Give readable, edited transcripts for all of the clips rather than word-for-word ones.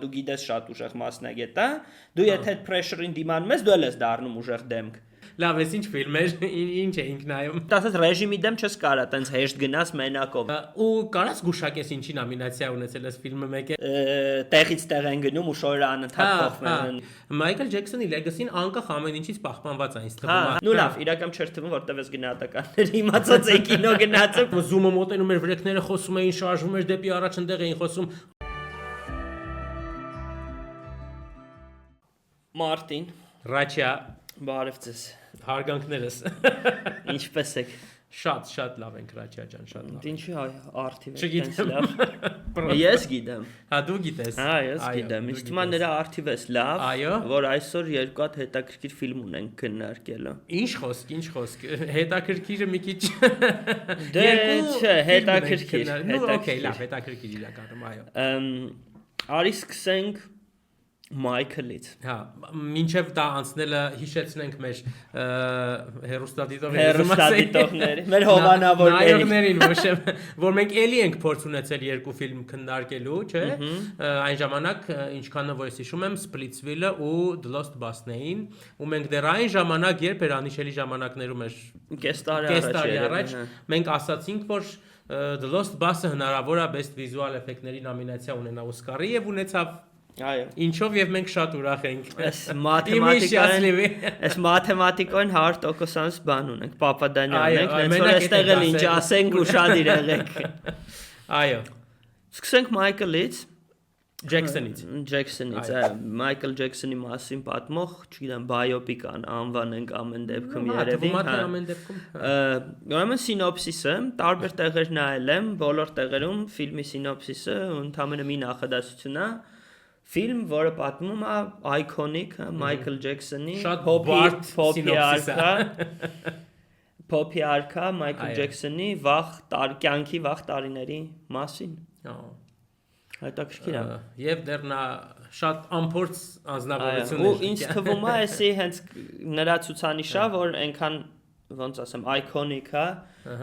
դու գիտես շատ ուժեղ մասնագետ է, դու եթե այդ pressure-ին դիմանում ես, դու էլ ես դառնում ուժեղ դեմք։ Լավ, ես ինչ ֆիլմ էր, ինչ էինք նայում։ Ասած ռեժիմի դեմ չես կարա, տենց հեշտ գնաս մենակով։ Ու կարաս գուշակես ինչի նոմինացիա ունեցել ես ֆիլմը մեկը։ Տեղից տեղ են գնում ու շորերը անընդհատ փոխվում են։ Մայքլ Ջեքսոնի լեգասին անկախ ամեն ինչից պահպանված է ինձ թվում է։ Նու լավ, իրական չէր թվում, որտեվ ես գնահատականներ իմացած էի կինո գնացը։ Զումը մոտենում էր վրեքները խոսում էին, շարժվում էր դեպի առաջ ընդեղ էին խոսում։ Մարտին, Ռաչա, բարև ձեզ։ հարգանքներս։ Ինչպես եք։ Շատ լավ ենք Ռաչա ջան, շատ լավ։ Ինչի արդիվ եք Չգիտեմ։ լավ։ Ես գիտեմ։ Հա դու գիտես։ Հա, ես գիտեմ։ Իսկ թվում է նրա արդիվես լավ, Այո։ որ այսօր երկու հատ հետաքրքիր ֆիլմ ունենք քննարկելու։ Ինչ խոսք։ Հետաքրքիրը մի քիչ։ Դե չէ, հետաքրքիր։ Okay, լավ, հետաքրքիր իրականում, այո։ Արի սկսենք Մայքլից։ Հա, մինչև դա անցնելը հիշեցնենք մեր հերոստատիտողների, մեր հովանավորներին, որ մենք էլի ենք փորձ ունեցել երկու ֆիլմ քննարկելու, չէ՞։ Այն ժամանակ, ինչքան որ ես հիշում եմ, Splitsville-ը ու The Lost Bus-ն էին, ու մենք դեռ այն ժամանակ, երբ էր անիշելի ժամանակներում էր կես տարի առաջ, մենք ասացինք, որ The Lost Bus-ը հնարավոր է Best Visual Effect-ների նոմինացիա ունենա Օսկարի եւ ունեցավ Այո։ Ինչով եւ մենք շատ ուրախ ենք։ Այս մաթեմատիկային 100% բան ունենք, Պապադանյան ենք, նենց որ այստեղ էլ ինչ ասենք ու շատ իրեղեք։ Այո։ Սկսենք Մայքլից, Ջեքսոնից, այո, Մայքլ Ջեքսոնի մասին պատմող, չգիտեմ, բայոպիկ անվան ենք ամեն դեպքում երևի, ուրեմն սինոպսիսը, տարբեր տեղեր նայել եմ, բոլոր տեղերում ֆիլմի սինոպսիսը ընդամենը մի նախադասություն է, ֆիլմ, որը պատմում է այկոնիկ Մայքլ Ջեքսոնի Փոփի արքա Մայքլ Ջեքսոնի կյանքի վաղ տարիների մասին։ Հետաքրքիր է։ Եվ դեռ նա շատ ամփորձ անձնավորություն է։ Ու ինձ թվում է, էսի հենց նրա ցուցանիշը, որ այնքան ոնց ասեմ, այկոնիկ է,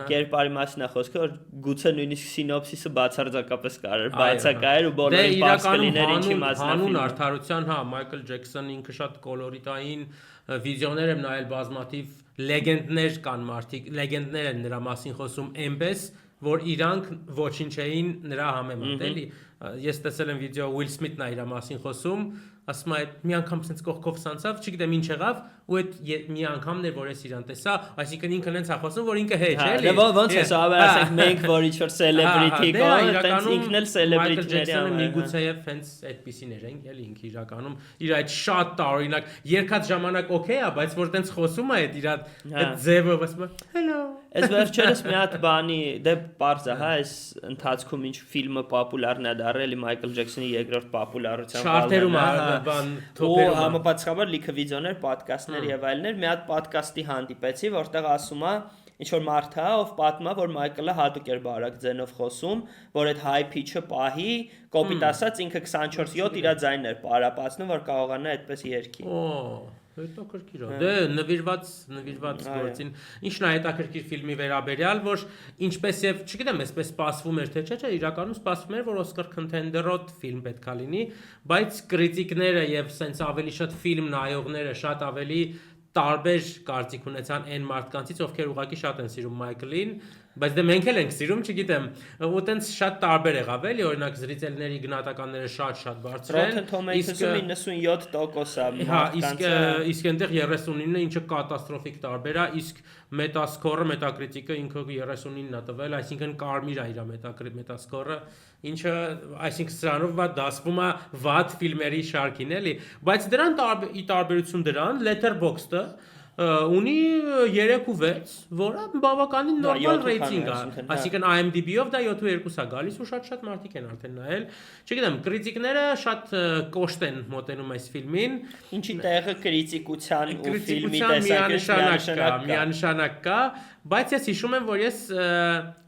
կերպարի մասին է խոսքը, որ գուցե նույնիսկ սինոպսիսը բացարձակապես կարար բացակայել ու բոլորին բաց կլիներ ինչի մասն է։ Հանուն արդարության, հա, Մայքլ Ջեքսոնը ինքը շատ կոլորիտային վիդեոներ եմ նայել բազմաթիվ լեգենդներ կան մարդիկ, լեգենդներ են նրա մասին խոսում այնպես, որ իրանք ոչինչ էին նրա համեմատ, էլի։ Ես տեսել եմ վիդեո Will Smith-ն է իր մասին խոսում, ասում է մի անգամ sense կողքով սանցավ, չգիտեմ ինչ եղավ, ու այդ մի անգամն էր որ ես իրան տեսա, այսինքն ինքը նենց է խոսում, որ ինքը հեչ էլի։ Դե ոնց է, ասենք մենք որ ինչ-որ celebrity կա, այդտենց ինքն էլ celebrity-ների է։ Միգուցեև հենց այդպիսիներ են, էլի ինքը իրականում իր այդ շատ տարօրինակ երկած ժամանակ օքեյ է, բայց որ տենց խոսում է այդ իր այդ ձևը, ասում է hello։ Այս վերջերս մի հատ բանի, դե պարզ է, հա, այս ընթացքում ինչ ֆիլմը պոպուլարն է դարել, Մայքլ Ջեքսոնի երկրորդ պոպուլարության շարթերում բան թոփերում։ Ու համապատասխանաբար լիքը վիդեոներ, պոդքասթներ եւ այլներ, մի հատ պոդքասթի հանդիպեցի, որտեղ ասում է ինչ որ մարդ է, ով պատմա, որ Մայքլը հատուկ էր բարակ ձենով խոսում, որ այդ high pitch-ը պահի, կոպիտ ասած ինքը 24/7 իր ձայնն էր պարապացնում, որ կարողանա այդպես երգի։ Հետաքրքիր է։ Դե նվիրված գործին։ Ինչն է հետաքրքիր ֆիլմի վերաբերյալ, որ ինչպես եւ, չգիտեմ, այսպես սպասվում էր, թե չէ, իրականում սպասվում էր, որ Oscar contender-ոտ ֆիլմ պետքա լինի, բայց կրիտիկները եւ սենց ավելի շատ ֆիլմ նայողները շատ ավելի տարբեր կարծիք ունեցան այն մարդկանցից, ովքեր ուղղակի շատ են սիրում Մայքլին, բայց դե մենք էլ ենք սիրում, չգիտեմ, ու տենց շատ տարբեր եղավ էլի, օրինակ զրիցելների գնահատականները շատ բարձր են, Rotten Tomatoes-ում 97% է։ Հա, իսկ այնտեղ 39-ը, ինչը կատաստրոֆիկ տարբեր է, իսկ Metascore-ը, Metacritic-ը ինքը 39-ն է տվել, այսինքն կարմիր է իր Metascore-ը, ինչը, այսինքն սրանով դասվում է վատ ֆիլմերի շարքին, էլի, բայց դրան ի տարբերություն դրան Letterboxd-ը ունի 3.6, որը բավականին նորմալ ռեյտինգ է, այսինքն IMDb-ով դա 7.2 է գալիս ու շատ մարդիկ են արդեն նայել, չգիտեմ, կրիտիկները շատ կոշտ են մոտենում այս ֆիլմին, ինչի տեղը կրիտիկության ու ֆիլմի տեսակետից միանշանակ կա, բայց ես հիշում եմ, որ ես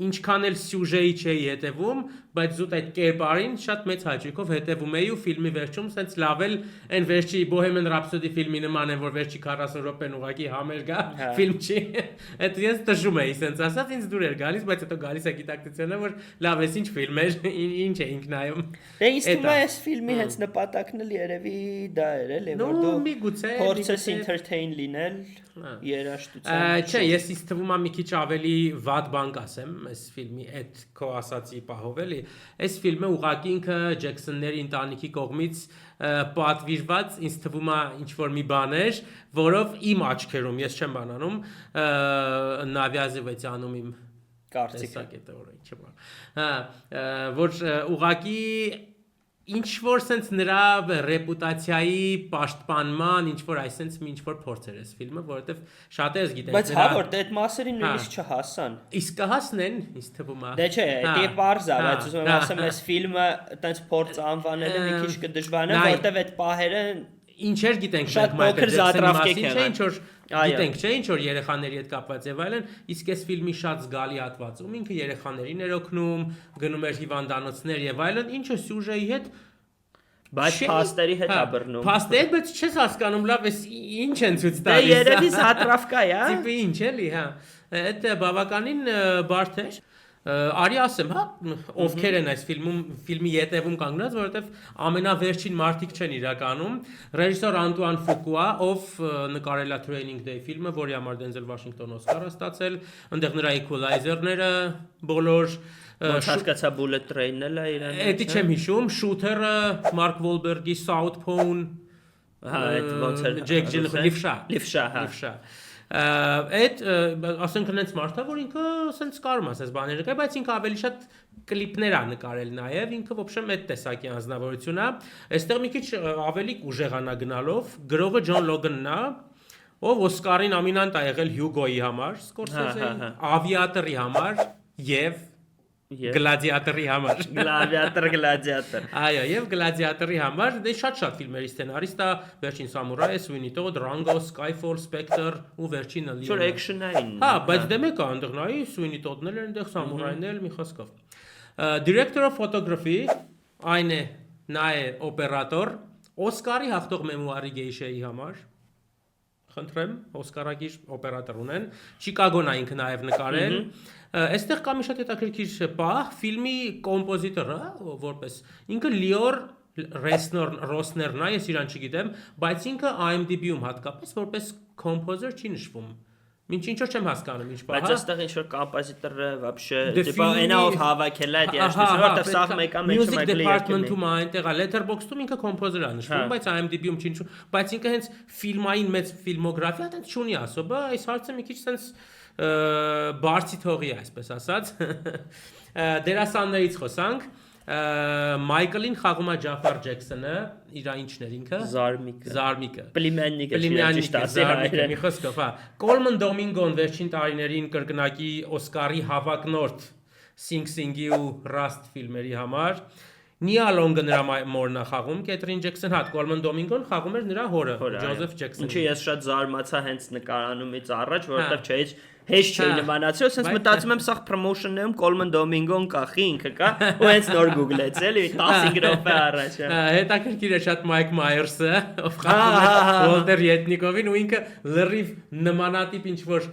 ինչքան էլ սյուժեի չէի հետևում, բայց զուտ այդ կերպարին շատ մեծ հաճույքով հետևում էի ու ֆիլմի վերջում սենց լավ էլ այն վերջի Bohemian Rhapsody ֆիլմի նման է, որ վերջի 40 րոպեն ուղղակի ուղակի համեր գա, ֆիլմ չի։ Այդ ես տժում էի, ասենց ասած ինձ դուր էր գալիս, բայց հետո գալիս է գիտակցությունը, որ լավ էս ինչ ֆիլմ էր, ինչ էինք նայում։ Դե ինձ թվում է այս ֆիլմի հենց նպատակն էլ երևի դա էր, էլի, որ դու միգուցե փորձես entertain լինել երաժշտության։ Չէ, ես ինձ թվում է մի քիչ ավելի վատ բան կասեմ այս ֆիլմի այդ քո ասացի պահով էլի։ Այս ֆիլմը ուղղակի ինքը Ջեքսոնների ընտանիքի կողմից պատվիրված ինձ թվում է ինչ որ մի բան էր, որով իմ աչքերում ես չեմ բանանում նավիազիվեցանում իմ կարծիքը որ ուղղակի ինչ որ sense նրա ռեպուտացիայի պաշտպանման ինչ որ այսպես ինչ որ փորձեր էս ֆիլմը, որովհետև շատերս գիտեն։ Բայց հա որ այդ մասերին նույնիսկ չհասան։ Իսկ կհասնեն, ինձ թվում է։ Դե չէ, դե պարզ է, բայց ուզում եմ ասեմ, այս ֆիլմը այտենց փորձ անվանելը մի քիչ կդժվարն է, որովհետև այդ պահերը ինչեր գիտենք մենք փոքր զատրավկեք են, ինչ որ գիտենք, չէ, ինչ որ երեխաների հետ կապված եւ այլն, իսկ այս ֆիլմի շատ զգալի հատվածում ինքը երեխաներին էր օգնում, գնում էր հիվանդանոցներ եւ այլն, ինչը սյուժեի հետ բայց փաստերի հետ է բռնում։ Փաստեր, բայց չես հասկանում լավ էս ինչ են ցույց տալիս։ Դե երևի զատրավկա է, հա։ Տիպի ինչ էլի, հա։ Այդ բավականին բարդ էր։ Արի ասեմ, հա, ովքեր են այս ֆիլմի յետևում կանգնած, որովհետև ամենավերջին մարդիկ չեն իրականում։ Ռեժիսոր Անտուան Ֆուկուա, ով նկարել է Training Day ֆիլմը, որի համար Դենզել Վաշինգտոն Օսկար է ստացել, այնտեղ նրա Equalizer-ները բոլոր Ոնց հասկացա Bullet Train-ն էլ է իրան։ Էդի չեմ հիշում, Shooter-ը Մարկ Վոլբերգի Southpaw-ն, հա, այդ ոնց էր Ջեք Լիվշա, հա։ Այդ ասենք նենց մարդա, որ ինքը ասենց կարում ասես բաները կա, բայց ինքը ավելի շատ կլիպներ է նկարել նաև, ինքը ոբշեմ այդ տեսակի անձնավորություն է։ Այստեղ մի քիչ ավելի ուժեղանա գնալով, գրողը Ջոն Լոգանն է, ով Օսկարին նոմինանտ է եղել Հյուգոյի համար, Սկորսեզեի, Ավիատորի համար եւ Գլադիատորի համար։ Գլադիատոր։ Այո, եւ Գլադիատորի համար դե շատ ֆիլմերի սցենարիստ է, Վերջին Սամուրայը, Sweeney Todd, Rango, Skyfall, Spectre ու Վերջինը Leon։ Շուտ էքշնային։ Հա, բայց դե մեկը այնտեղ նայի Sweeney Todd-ն էլ այնտեղ Սամուրայն էլ մի խոսքով։ Director of Photography այն է, նա է օպերատոր, Օսկարի հաղթող Մեմուարի գեյշեի համար։ Խնդրեմ, Օսկարագիր օպերատոր ունեն, Չիկագոն է ինքը նաև նկարել։ Այստեղ կա մի շատ հետաքրքիր պահ, ֆիլմի կոմպոզիտորը, որպես ինքը Լիոր Ռոսներն է, ես իրան չգիտեմ, բայց ինքը IMDb-ում հատկապես որպես կոմպոզեր չի նշվում։ Ինչ որ չեմ հասկանում, ինչ բա։ Բայց այստեղ ինչ որ կոմպոզիտորը вообще, տիպա այնա ով հավաքել է այդ երաժշտությունը, որտեղ սաղ մեկը մեջ Music Department-ում է, այնտեղ է Letterboxd-ում ինքը կոմպոզեր է նշվում, բայց IMDb-ում չի նշվում, բայց ինքը հենց ֆիլմային մեծ ֆիլմոգրաֆիա այդպես չունի ասոբա, այս հարցը մի քիչ sense բարձի թողի է, այսպես ասած։ Դերասաններից խոսանք։ Մայքլին խաղում է Ջաֆար Ջեքսոնը, իր ինչն էր ինքը։ Զարմիկը։ Պլիմեննիկը, ճիշտ ասի Զարմիկը, մի խոսքով, հա։ Կոլման Դոմինգոն վերջին տարիներին կրկնակի Օսկարի հավակնորդ Sing Sing-ի ու Rust ֆիլմերի համար։ Նիա Լոնգը նրա մորն է խաղում, Կեթրին Ջեքսոն, հատ Կոլման Դոմինգոն խաղում էր նրա հորը, Ջոզեֆ Ջեքսոնը։ Ինչի ես շատ զարմացա հենց նկարանումից առաջ, որովհետև չէ հեշտ չէի նմանացի, ասես մտածում եմ սա պրոմոշններում Կոլման Դոմինգոն կախի ինքը կա, ու հենց նոր գուգլեց էլի 15 րոպե առաջ։ Հետաքրքիր է շատ Մայք Մայերսը, ով խաղում է Վոլտեր Յետնիկովին, ու ինքը լրիվ նմանատիպ ինչ որ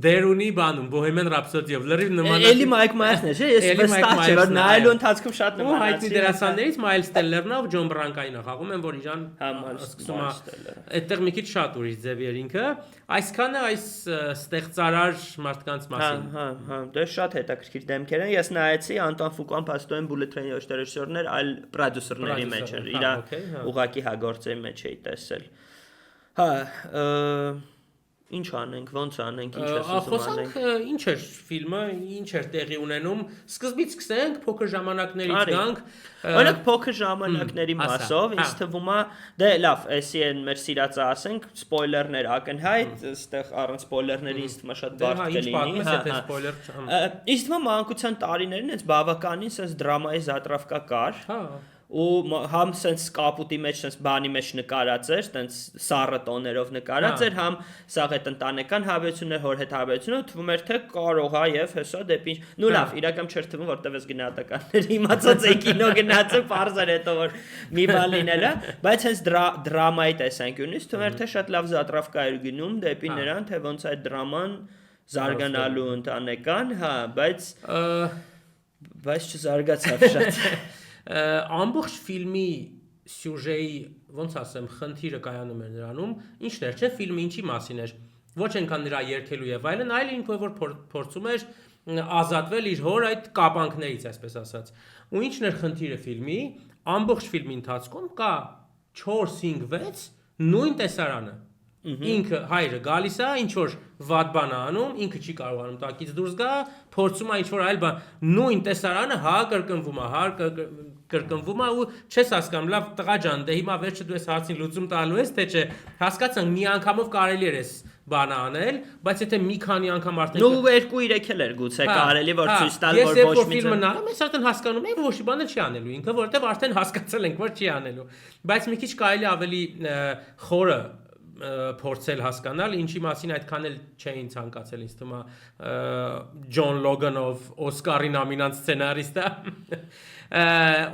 դեր ունի բանում, Bohemian Rhapsody-ով, լրիվ նմանատիպ։ Էլի Մայք Մայերսն է, չէ՞, ես վստահ չէի, որ նայելու ընթացքում շատ նմանացի։ Ու հայտնի դերասաններից Մայլս Տելլերն ով Ջոն Բրանկային է խաղում են, որ իրան սկսում է այդտեղ մի քիչ շատ ուրիշ ձև էր ինքը։ Այսքանը այս ստեղծարար մարդկանց մասին։ Հա, դե շատ հետաքրքիր դեմքեր են։ Ես նայեցի Անտոան Ֆուկուան փաստորեն Bullet Train-ի ոչ թե ռեժիսորներ, այլ պրոդյուսերների մեջ էր։ Իր ուղակի հա գործերի մեջ էի տեսել։ Հա, ինչ անենք, ոնց անենք, ինչ ես ուզում անենք։ Խոսանք ինչ էր ֆիլմը, ինչ էր տեղի ունենում։ Սկզբից սկսենք, փոքր ժամանակներից գանք։ Օրինակ փոքր ժամանակների մասով ինձ թվում է, դե լավ, էսի են մեր սիրածը ասենք, սպոյլերներ ակնհայտ, այստեղ առանց սպոյլերների ինձ թվում է շատ բարդ կլինի։ Ինձ թվում է մանկության տարիներին հենց բավականին sense դրամայի զատրավկա կար։ Հա։ ու համ sense կապուտի մեջ sense բանի մեջ նկարած էր, sense սառը տոներով նկարած էր, համ սաղ այդ ընտանեկան հավերություններ, հոր հետ հավերությունը թվում էր թե կարող է եւ հեսա դեպի նու լավ, իրական չէր թվում, որտեվ ես գնահատականներ իմացած էի կինո գնացը parzer հետո որ մի բան լինելա, բայց sense դրամայի տեսանկյունից թվում էր թե շատ լավ զատրավկա էր գնում դեպի նրան, թե ոնց այդ դրաման զարգանալու ընտանեկան, հա, բայց չզարգացավ շատ ամբողջ ֆիլմի սյուժեի ոնց ասեմ խնդիրը կայանում էր նրանում ինչն էր չէ ֆիլմը ինչի մասին էր ոչ այնքան նրա երգելու եւ այլն այլ ինքը որ փորձում էր ազատվել իր հոր այդ կապանքներից այսպես ասած ու ինչն էր խնդիրը ֆիլմի ամբողջ ֆիլմի ընթացքում կա 4-5-6 նույն տեսարանը ինքը հայրը գալիս է ինչ որ վատ բան անում ինքը չի կարողանում տակից դուրս գա փորձում է ինչ որ այլ բան նույն տեսարանը հա կրկնվում է ու չես հասկանում լավ տղա ջան դե հիմա վերջը դու ես հարցին լուծում տալու ես թե չէ հասկացանք մի անգամով կարելի էր էս բանը անել բայց եթե մի քանի անգամ արդեն նու 2-3 էլ էր գուցե կարելի որ ցույց տալ որ ոչ մի ֆիլմը նայում ես արդեն հասկանում ես ոչ մի բան չի անելու ինքը որովհետև արդեն հասկացել ենք որ չի անելու բայց մի քիչ կարելի ավելի խորը փորձել հասկանալ ինչի մասին այդքան էլ չէին ցանկացել ինձ թվում է Ջոն Լոգանով Օսկարի նոմինանտ սցենարիստը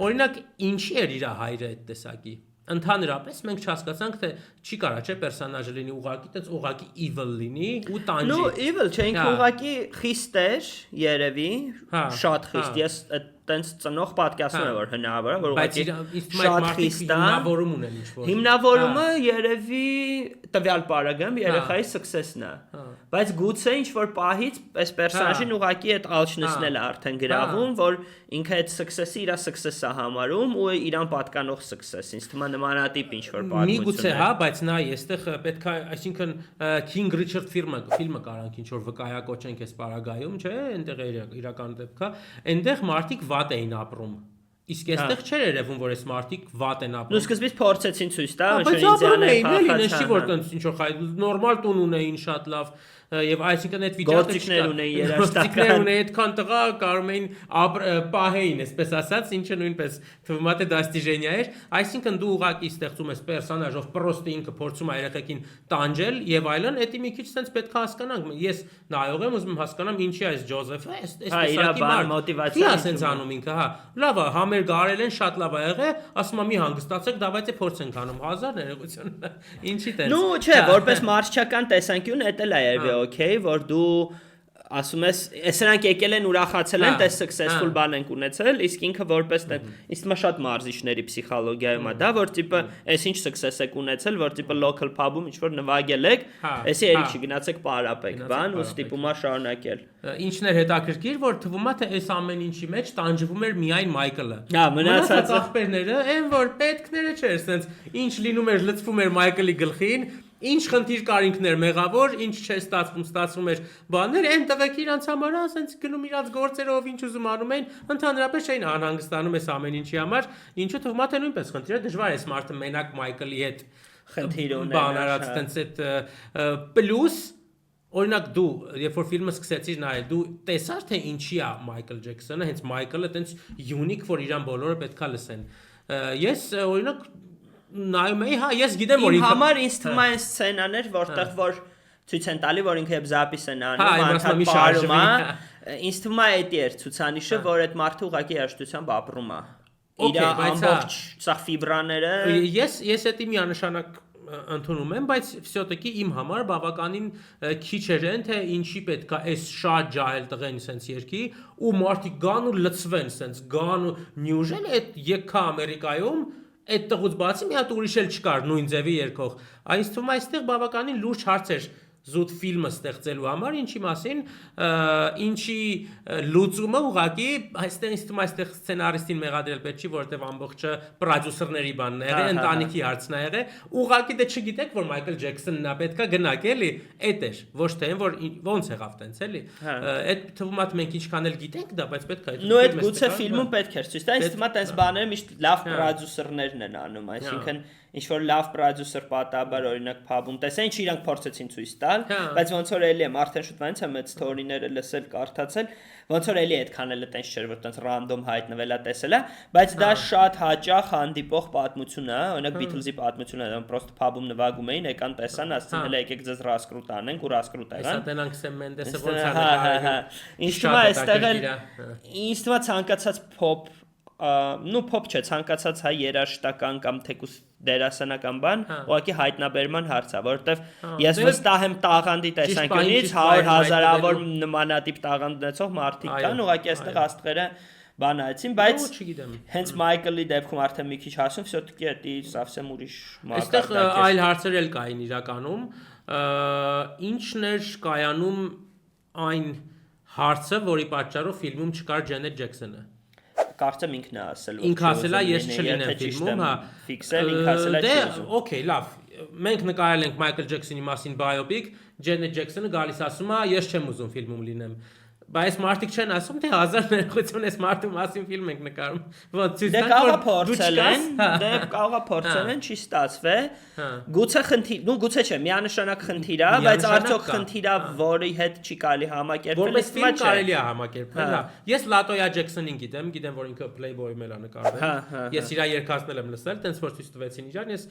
օրինակ ինչի էր իր հայրը այդ տեսակի ընդհանրապես մենք չհասկացանք թե չի կարա չէ պերսոնաժը լինի ուղակի տենց ուղակի evil լինի ու տանջի նո evil չէ ինքը ուղակի խիստ էր երևի շատ խիստ ես տենց ծնող պատկասում եմ որ հնարավոր է որ ուղղակի շատ խիստ է հիմնավորում ունեն ինչ-որ հիմնավորումը երևի տվյալ պարագայում երեխայի success-ն է բայց գուցե ինչ-որ պահից այս պերսոնաժին ուղղակի այդ ալչնիսն է արդեն գրավում որ ինքը այդ success-ը իր success-ը համարում ու իրան պատկանող success ինձ թվում է նմանատիպ ինչ-որ պատմություն մի գուցե հա բայց նա այստեղ պետք է այսինքն King Richard ֆիլմը կարանք ինչ-որ վկայակոչենք այս պարագայում չէ այնտեղ իրական դեպքա այնտեղ մարդիկ վատ էին ապրում իսկ այստեղ չէր երևում որ այս մարդիկ վատ են ապրում նույն սկզբից փորձեցին ցույց տալ ինչ որ ինձ չի որ տենց ինչ որ նորմալ տուն ունեին շատ լավ եւ այսինքն այդ վիճակը գործիքներ ունեին երաշտական ունեին այդքան տղա կարող էին պահեին այսպես ասած ինչը նույնպես թվում է թե դաստիժենիա էր այսինքն դու ուղակի ստեղծում ես պերսոնաժով պրոստը ինքը փորձում է երեխեքին տանջել եւ այլն դա մի քիչ sense պետք է հասկանանք ես նայող եմ ուզում հասկանամ ինչի այս Ջոզեֆը այսպեսակի մարդ մոտիվացիա sense անում ինքը հա լավ է համեր գարել են շատ լավ ա եղել ասում եմ մի հանգստացեք դավայց փորձենք անում 1000 ներողություն ինչի տենց նո չէ որպես մարզչական տեսանկյուն դա էլ է երևի okay որ դու ասում ես սրանք եկել են ուրախացել են դες successful բան են ունեցել իսկ ինքը որպես ինձ թվում է շատ մարզիչների փսիխոլոգիայում է դա որ տիպը այս ինչ success եք ունեցել որ տիպը local pub-ում ինչ որ նվագել եք էսի երեք չգնացեք պարապեք բան ու ստիպում է շարունակել ինչն էր հետաքրքիր որ թվում է թե այս ամեն ինչի մեջ տանջվում էր միայն Մայքլը հա մնացած ախպերները այն որ պետքները չէր sense ինչ լինում էր լցվում էր Մայքլի գլխին ինչ խնդիր կար ինքներ մեղավոր, ինչ չէ ստացվում էր բաներ, այն տվեք իրանց համար, ասենց գնում իրանց գործերով ինչ ուզում անում էին, ընդհանրապես չէին անհանգստանում այս ամեն ինչի համար, ինչը թվում է թե նույնպես խնդիր է, դժվար է մարդը մենակ Մայքլի հետ խնդիր ունենա։ Բան արած տենց այդ պլյուս օրինակ դու, երբ որ ֆիլմը սկսեցիր նայել, դու տեսար թե ինչի է Մայքլ Ջեքսոնը, հենց Մայքլը տենց յունիկ, որ իրան բոլորը պետքա լսեն։ Ես օրինակ նայում էի, հա, ես գիտեմ որ ինքը համար ինձ թվում է այն սցենաներ, որտեղ որ ցույց են տալի, որ ինքը եւ զապիս են անում, անդադ պարում է, ինձ թվում է դա էր ցուցանիշը, որ այդ մարդը ուղղակի երաժշտությամբ ապրում է։ Իր ամբողջ սա ֆիբրաները ես դա միանշանակ ընդունում եմ, բայց всё-таки իմ համար բավականին քիչ էր այն թե ինչի պետքա այս շատ ջահել տղեն sense երկի ու մարդիկ գան ու լցվեն sense գան ու նյուժել այդ եկա Ամերիկայում այդ տղուց բացի մի հատ ուրիշ էլ չկար նույն ձևի երկող այս թվում է այստեղ բավականին լուրջ հարց էր զուտ ֆիլմը ստեղծելու համար ինչի մասին ինչի լուծումը ուղղակի այստեղ ինձ թվում է այստեղ սցենարիստին մեղադրել պետք չի որովհետև ամբողջը պրոդյուսերների բանն է եղել ընտանիքի հարցն է եղել ուղղակի դե չգիտեք որ Մայքլ Ջեքսոնն է պետքա գնաք էլի էդ էր ոչ թե որ ոնց եղավ տենց էլի այդ թվում է մենք ինչքան էլ գիտենք դա բայց պետք է նո այդ գուցե ֆիլմում պետք էր ցույց տալ ինձ թվում է տենց բաները միշտ լավ պրոդյուսերներն են անում այսինքն ինչ որ լավ պրոդյուսեր պատաբար օրինակ փաբում տեսա ինչ իրանք փորձեցին ցույց տալ տալ, բայց ոնց որ էլի եմ արդեն շուտ վանց եմ այդ story-ները լսել, կարդացել, ոնց որ էլի այդքան էլ տենց չէր, որ տենց random հայտնվել է տեսել է, բայց դա շատ հաճախ հանդիպող պատմություն է, օրինակ Beatles-ի պատմությունը, դա պրոստը pub-ում նվագում էին, եկան տեսան, ասացին հələ եկեք ձեզ ռասկրուտ անենք ու ռասկրուտ եղան։ Հեսա տենանք Սեմ Մենդեսը ոնց է Ինչ թվում է այստեղ էլ ինչ թվում է ցանկացած pop pop չէ, ցանկացած հայ երաժշտական կամ թեկուս դերասանական բան, ուղղակի հայտնաբերման հարց է, որովհետև ես վստահ եմ տաղանդի տեսանկյունից 100,000-ավոր նմանատիպ տաղանդ ունեցող մարդիկ կան, ուղղակի այստեղ աստղերը բան այցին, բայց հենց Մայքլի դեպքում արդեն մի քիչ հասում, всё-таки էդի совсем ուրիշ մակարդակ է։ Այստեղ այլ հարցեր էլ կային իրականում, ինչն էր կայանում այն հարցը, որի պատճառով ֆիլմում չկար Ջենետ Ջեքսոնը։ Կարծեմ ինքն է ասել, ինքը ասել է ես չլինեմ ֆիլմում, հա, ֆիքսել ինքը ասել է չի ուզում։ Okay, լավ։ Մենք նկարել ենք Մայքլ Ջեքսոնի մասին բիոպիկ, Ջենետ Ջեքսոնը գալիս ասում է ես չեմ ուզում ֆիլմում լինեմ։ Բայց մարդիկ չեն ասում թե 1000 ներողություն ես մարդու մասին ֆիլմ ենք նկարում։ Ոնց դե կարողա փորձել են, դե կարողա փորձել են, չի ստացվել։ Գուցե խնդիր, գուցե չէ, միանշանակ խնդիր է, բայց արդյոք խնդիր է, որի հետ չի կարելի համակերպել, որպես ֆիլմ կարելի է համակերպել, հա։ Ես Լատոյա Ջեքսոնին գիտեմ, որ ինքը Playboy-ում էլ է նկարվել։ Ես իր երգածներ եմ լսել, տենց որ ցույց տվեցին իրան, ես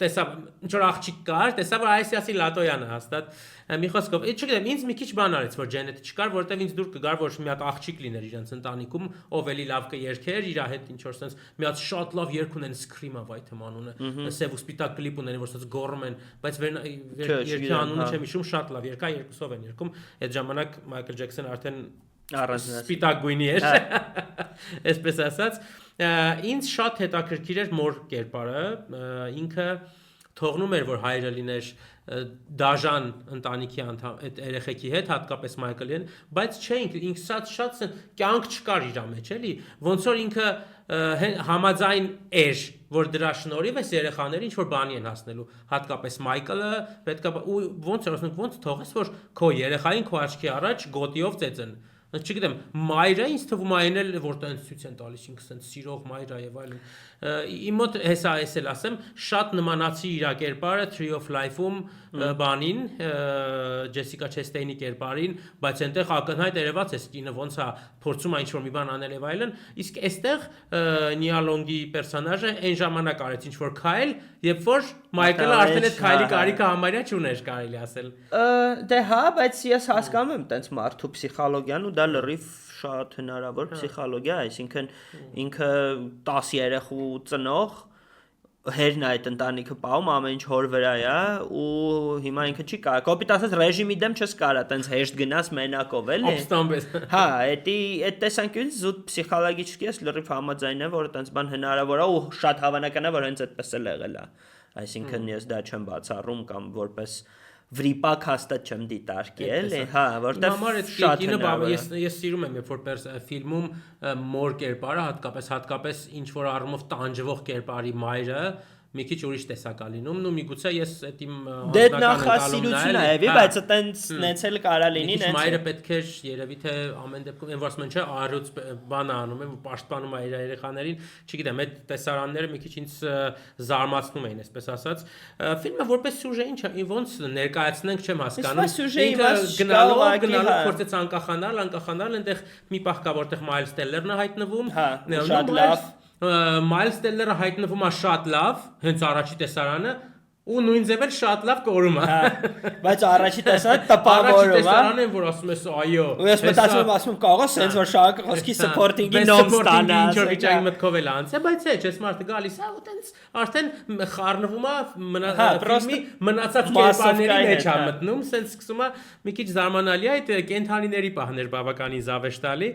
տեսա ինչ որ աղջիկ կար, տեսա որ այսիասի Լատոյան է հաստատ։ Մի խոսքով, չգիտեմ, ինձ մի քիչ բան արեց, որ Ջենետը չկար, որտեվ ինձ դուր կգար, որ մի հատ աղջիկ լիներ իրենց ընտանիքում, ով էլի լավ կերքեր, իր հետ ինչ որ sense մի հատ շատ լավ երգ ունեն Scream-ը, վայ թեմ անունը, սև ու սպիտակ կլիպ ունեն, որ sense գոռում են, բայց երգի անունը չեմ հիշում, շատ լավ երգ է, երկուսով են երգում, այդ ժամանակ Մայքլ Ջեքսոնը արդեն սպիտակ գույնի էր, այսպես ասած, ինձ շատ հետաքրքիր էր մոր կերպարը, ինքը թողնում էր, որ հայրը լիներ դաժան ընտանիքի անդամ այդ երեխեքի հետ, հատկապես Մայքլին, բայց չէ ինքը շատ կյանք չկար իր մեջ, էլի, ոնց որ ինքը համաձայն էր, որ դրա շնորհիվ էս երեխաները ինչ որ բանի են հասնելու, հատկապես Մայքլը պետք է ոնց էր ասում, ոնց թողես որ քո երեխային քո աչքի առաջ գոտիով ծեծեն։ Չգիտեմ, մայրը ինձ թվում է այն էլ որ տենց ցույց են տալիս ինքը սենց սիրող մայր է եւ այլն։ Իմ մոտ հեսա էսել ասեմ, շատ նմանացի իր կերպարը Tree of Life-ում բանին, Ջեսիկա Չեստեյնի կերպարին, բայց այնտեղ ակնհայտ երևաց էս կինը ոնց է փորձում է ինչ որ մի բան անել եւ այլն, իսկ այստեղ Նիա Լոնգի պերսոնաժը այն ժամանակ արեց ինչ որ քայլ, երբ որ Մայքլը արդեն այդ քայլի կարիքը համարյա չուներ, կարելի ասել։ Դե հա, բայց ես հասկանում եմ տենց մարդու փսիխոլոգիան ու դա լրիվ շատ հնարավոր փսիխոլոգիա, այսինքն ինքը 10 երեխու ծնող հերն այդ ընտանիքը պահում ամեն ինչ հոր վրա է ու հիմա ինքը չի կարող կոպիտ ասած ռեժիմի դեմ չես կարա տենց հեշտ գնաս մենակով էլի Օբստամբես հա էդի այդ տեսանկյունից զուտ փսիխոլոգիչկի ես լրիվ համաձայն եմ որ տենց բան հնարավոր է ու շատ հավանական է որ հենց այդպես էլ եղել է այսինքն ես դա չեմ բացառում կամ որպես վրիպակ հաստատ չեմ դիտարկի էլի հա որտեղ շատ հնարավոր է ես սիրում եմ երբ որ ֆիլմում մոր կերպարը հատկապես ինչ որ առումով տանջվող կերպարի մայրը մի քիչ ուրիշ տեսակ է լինում, ու միգուցե ես այդ իմ նախասիրություն է, էլի, բայց այտենց նենց էլ կարա լինի, նենց մայրը պետք է երևի թե ամեն դեպքում այն ասում են չէ, առյուծ բան անում է, պաշտպանում է իր երեխաներին, չգիտեմ, այդ տեսարանները մի քիչ ինձ զարմացնում էին, այսպես ասած։ Ֆիլմը որպես սյուժե ինչ է, ոնց ներկայացնենք, չեմ հասկանում։ Ինքը գնալով փորձեց անկախանալ, այնտեղ մի պահ կա որտեղ Մայլս Տելլերն է հայտնվում, շատ լավ Մայլս Տելլերը հայտնվում է շատ լավ, հենց առաջի տեսարանը, ու նույն ձև էլ շատ լավ կորում է։ Բայց առաջի տեսարանը տպավորում է։ Առաջի տեսարանը են, որ ասում ես այո։ Ու ես մտածում եմ ասում կարող սենց որ շարքը խոսքի սփորտինգի նոմ ստանա։ Ինչ որ վիճակի մտքով էլ անցե, բայց չէ, չես մարդը գալիս է ու տենց արդեն խառնվում է ֆիլմի մնացած կերպարների մեջ է մտնում, սենց սկսում է մի քիչ զարմանալի է այդ կենթանիների պահներ բավականին զավեշտալի։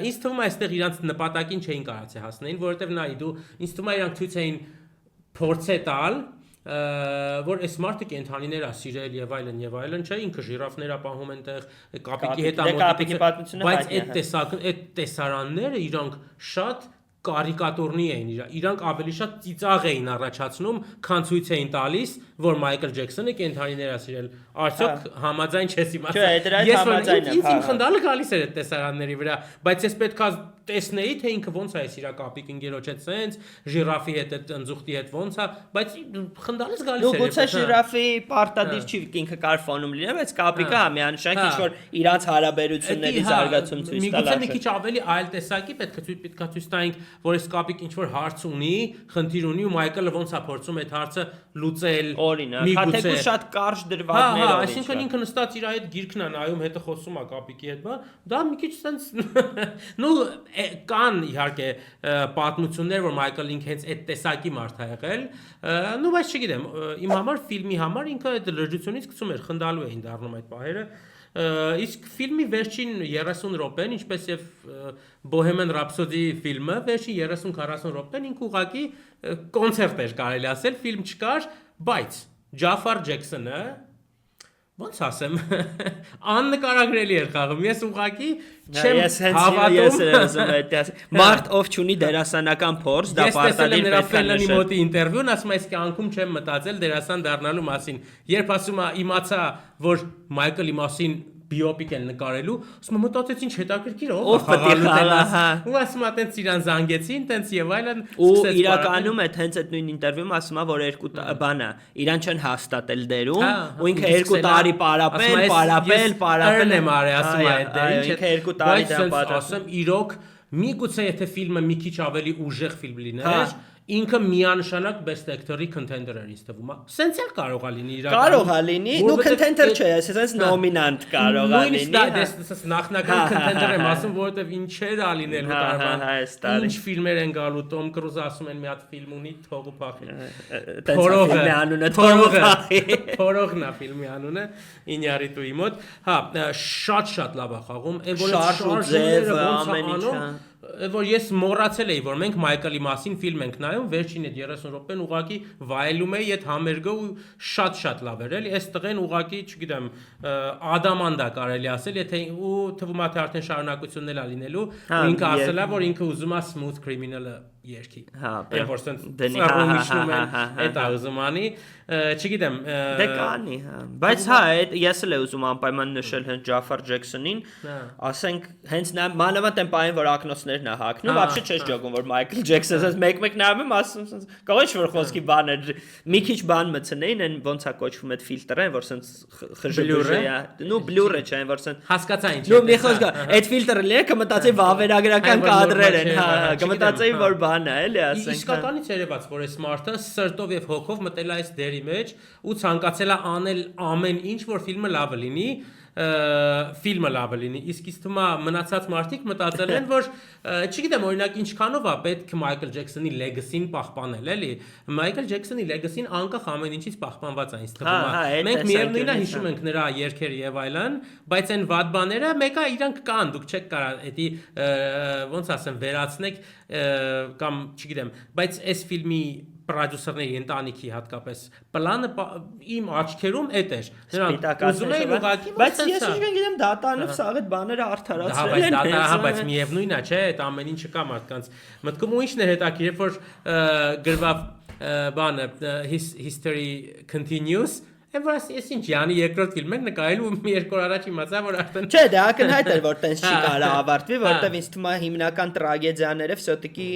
Ինձ թվում է այստեղ իրանց նպատակին չէին կարացի հասնեին, որովհետև նայ դու ինձ թվում է իրանք ցույց էին փորձե տալ որ այս մարդը կենթանիներ է սիրել եւ այլն, չէ, ինքը ժիրաֆներ է պահում այնտեղ, կապիկի հետ ամոթ, բայց այդ տեսարանները իրանք շատ կարիկատուրնի էին իրանք ավելի շատ ծիծաղ էին առաջացնում, քան ցույց էին տալիս, որ Մայքլ Ջեքսոնը կենթանիներ է սիրել։ Արդյոք համաձայն չես իմացել։ Ես համաձայն եմ։ Ինձ խնդալը գալիս էր այդ տեսարանների վրա, բայց ես պետքա տեսնեի թե ինքը ոնց է իր կապիկ ընկերոջ հետ սենց ժիրաֆի հետ այդ ընձուղտի հետ ոնց է, բայց խնդալից գալիս էր։ Գուցե ժիրաֆի պարտադիր չի ինքը կար ֆոնում լինել, բայց կապիկը միանշանակ ինչ որ իրանց հարաբերությունների զարգացում ցույց տալու։ Միգուցե մի քիչ ավելի այլ տեսակի պետք է ցույց տանք, որ այս կապիկ ինչ որ հարց ունի, խնդիր ունի ու Մայքլը ոնց է փորձում այդ հարցը լուծել։ Օրինակ, հատեկու շատ կարճ դրվագներով։ Այսինքն ինքը նստած իր այդ գիրքն է նայում, հետը խոսում է կապիկի հետ, դա մի քիչ sense նու կան իհարկե պատմություններ, որ Մայքլը ինքը հենց այդ տեսակի մարդ է եղել, նու բայց չգիտեմ, իմ համար ֆիլմի համար ինքը այդ լրջությունից գցում էր, խնդալու էին դառնում այդ պահերը։ Իսկ ֆիլմի վերջին 30 րոպեն, ինչպես եւ Bohemian Rhapsody ֆիլմը, վերջին 30-40 րոպեն ինքը ուղղակի կոնցերտ էր կարելի ասել, ֆիլմ չկար, բայց Ջաֆար Ջեքսոնը ոնց ասեմ, աննկարագրելի էր խաղում, ես ուղղակի չեմ հավատում։ Մարդ ով չունի դերասանական փորձ, դա պարտադիր պետք է նշել։ Ես մոտի ինտերվյուն ասում այս կյանքում չեմ մտածել դերասան դառնալու մասին։ Երբ ասում է իմացա, որ Մայքլի մասին բիոպիկ են նկարելու, ասում եմ մտածեցի ինչ հետաքրքիր ով խաղալու տենաս։ Ու ասում է տենց իրան զանգեցին, տենց եւ այլն։ Ու իրականում այդ հենց այդ նույն ինտերվյուում ասում է, որ երկու բանը իրան չեն հաստատել դերում, ու ինքը 2 տարի պարապել եմ արի, ասում է այդ դեր, ինքը 2 տարի դրան պատրաստ։ Ասում իրոք միգուցե եթե ֆիլմը մի քիչ ավելի ուժեղ ֆիլմ լիներ, ինքը միանշանակ best actor-ի contender էր ինձ թվում, սենց էլ կարող է լինի իրականում։ Կարող է լինի, նու contender չէ, սենց նոմինանտ կարող է լինի։ Նույնիսկ դա նախնական contender եմ ասում, որովհետև ինչեր է լինելու տարվան։ Ինչ ֆիլմեր են գալու, Տոմ Կրուզը ասում են մի հատ ֆիլմ ունի, թողու փախի։ Ֆիլմի անունը թողու փախի։ Թորողն է ֆիլմի անունը, Ինյարիտուի մոտ։ Հա, շատ լավ է խաղում, այն որ շարժումները ամեն ինչը որ ես մոռացել էի, որ մենք Մայքլի մասին ֆիլմ ենք նայում, վերջին այդ 30 րոպեն ուղղակի վայելում էի այդ համերգը ու շատ լավ էր, էլի, այս տղեն ուղղակի, չգիտեմ, ադամանդ է կարելի ասել, եթե ու թվում է թե արդեն շարունակությունն է լինելու, ու ինքը ասել է, որ ինքը ուզում է Smooth Criminal-ը երկի։ Հա, որսենց ծառոմիշնում են, այդ է ուզում անի, չգիտեմ։ Դե կանի, հա։ Բայց հա, ես էլ եմ ուզում անպայման նշել հենց Ջաֆար Ջեքսոնին, ասենք հենց նա մանավանդ այն պահին, որ ակնոցներն է հագնում, вообще չես ջոգում, որ Մայքլ Ջեքսոնը մեկ նայում եմ, ասում, կարող է որ խոսքի բան էր, մի քիչ բան մցնեին, այն ոնց է կոչվում այդ ֆիլտրը, որ սենց խժբժե է, նու բլուրը չէ, որ սենց հասկացա ինչ։ Նու մի խոսք, այդ ֆիլտրը լի է, կմտածեի վավերագրական կադրեր են, հա, կմտածեի որ բան է, էլի ասենք։ Իսկականից երևաց, որ այս մարդը սրտով եւ հոգով մտել է այս դերի մեջ ու ցանկացել է անել ամեն ինչ, որ ֆիլմը լավը լինի, իսկ ինձ թվում է մնացած մարդիկ մտածել են, որ չգիտեմ, օրինակ ինչքանով է պետք Մայքլ Ջեքսոնի լեգասին պահպանել, էլի։ Մայքլ Ջեքսոնի լեգասին անկախ ամեն ինչից պահպանված է ինձ թվում է։ Մենք միևնույնն է հիշում ենք նրա երգերը եւ այլն, բայց այն վատ բաները մեկը իրանք կան, դուք չեք կարող էդի ոնց ասեմ վերացնեք կամ չգիտեմ, բայց այս ֆիլմի պրոդյուսերների ընտանիքի հատկապես պլանը իմ աչքերում էդ էր։ Նրանք ուզում էին ուղղակի, բայց ես չգիտեմ դատանով սաղ այդ բաները արդարացրել են։ Հա, բայց միևնույնն է, չէ, այդ ամեն ինչը կա մարդկանց մտքում ու ինչն էր հետաքրքիր, որ գրվավ բանը history continues Եմ որ ես ինչ յանի երկրորդ ֆիլմ ենք նկարելու մի երկու օր առաջ իմացա որ արդեն Չէ, դա ակնհայտ էր որ տենց չի կարա ավարտվի, որովհետև ինձ թվում է հիմնական տրագեդիաները վсё-таки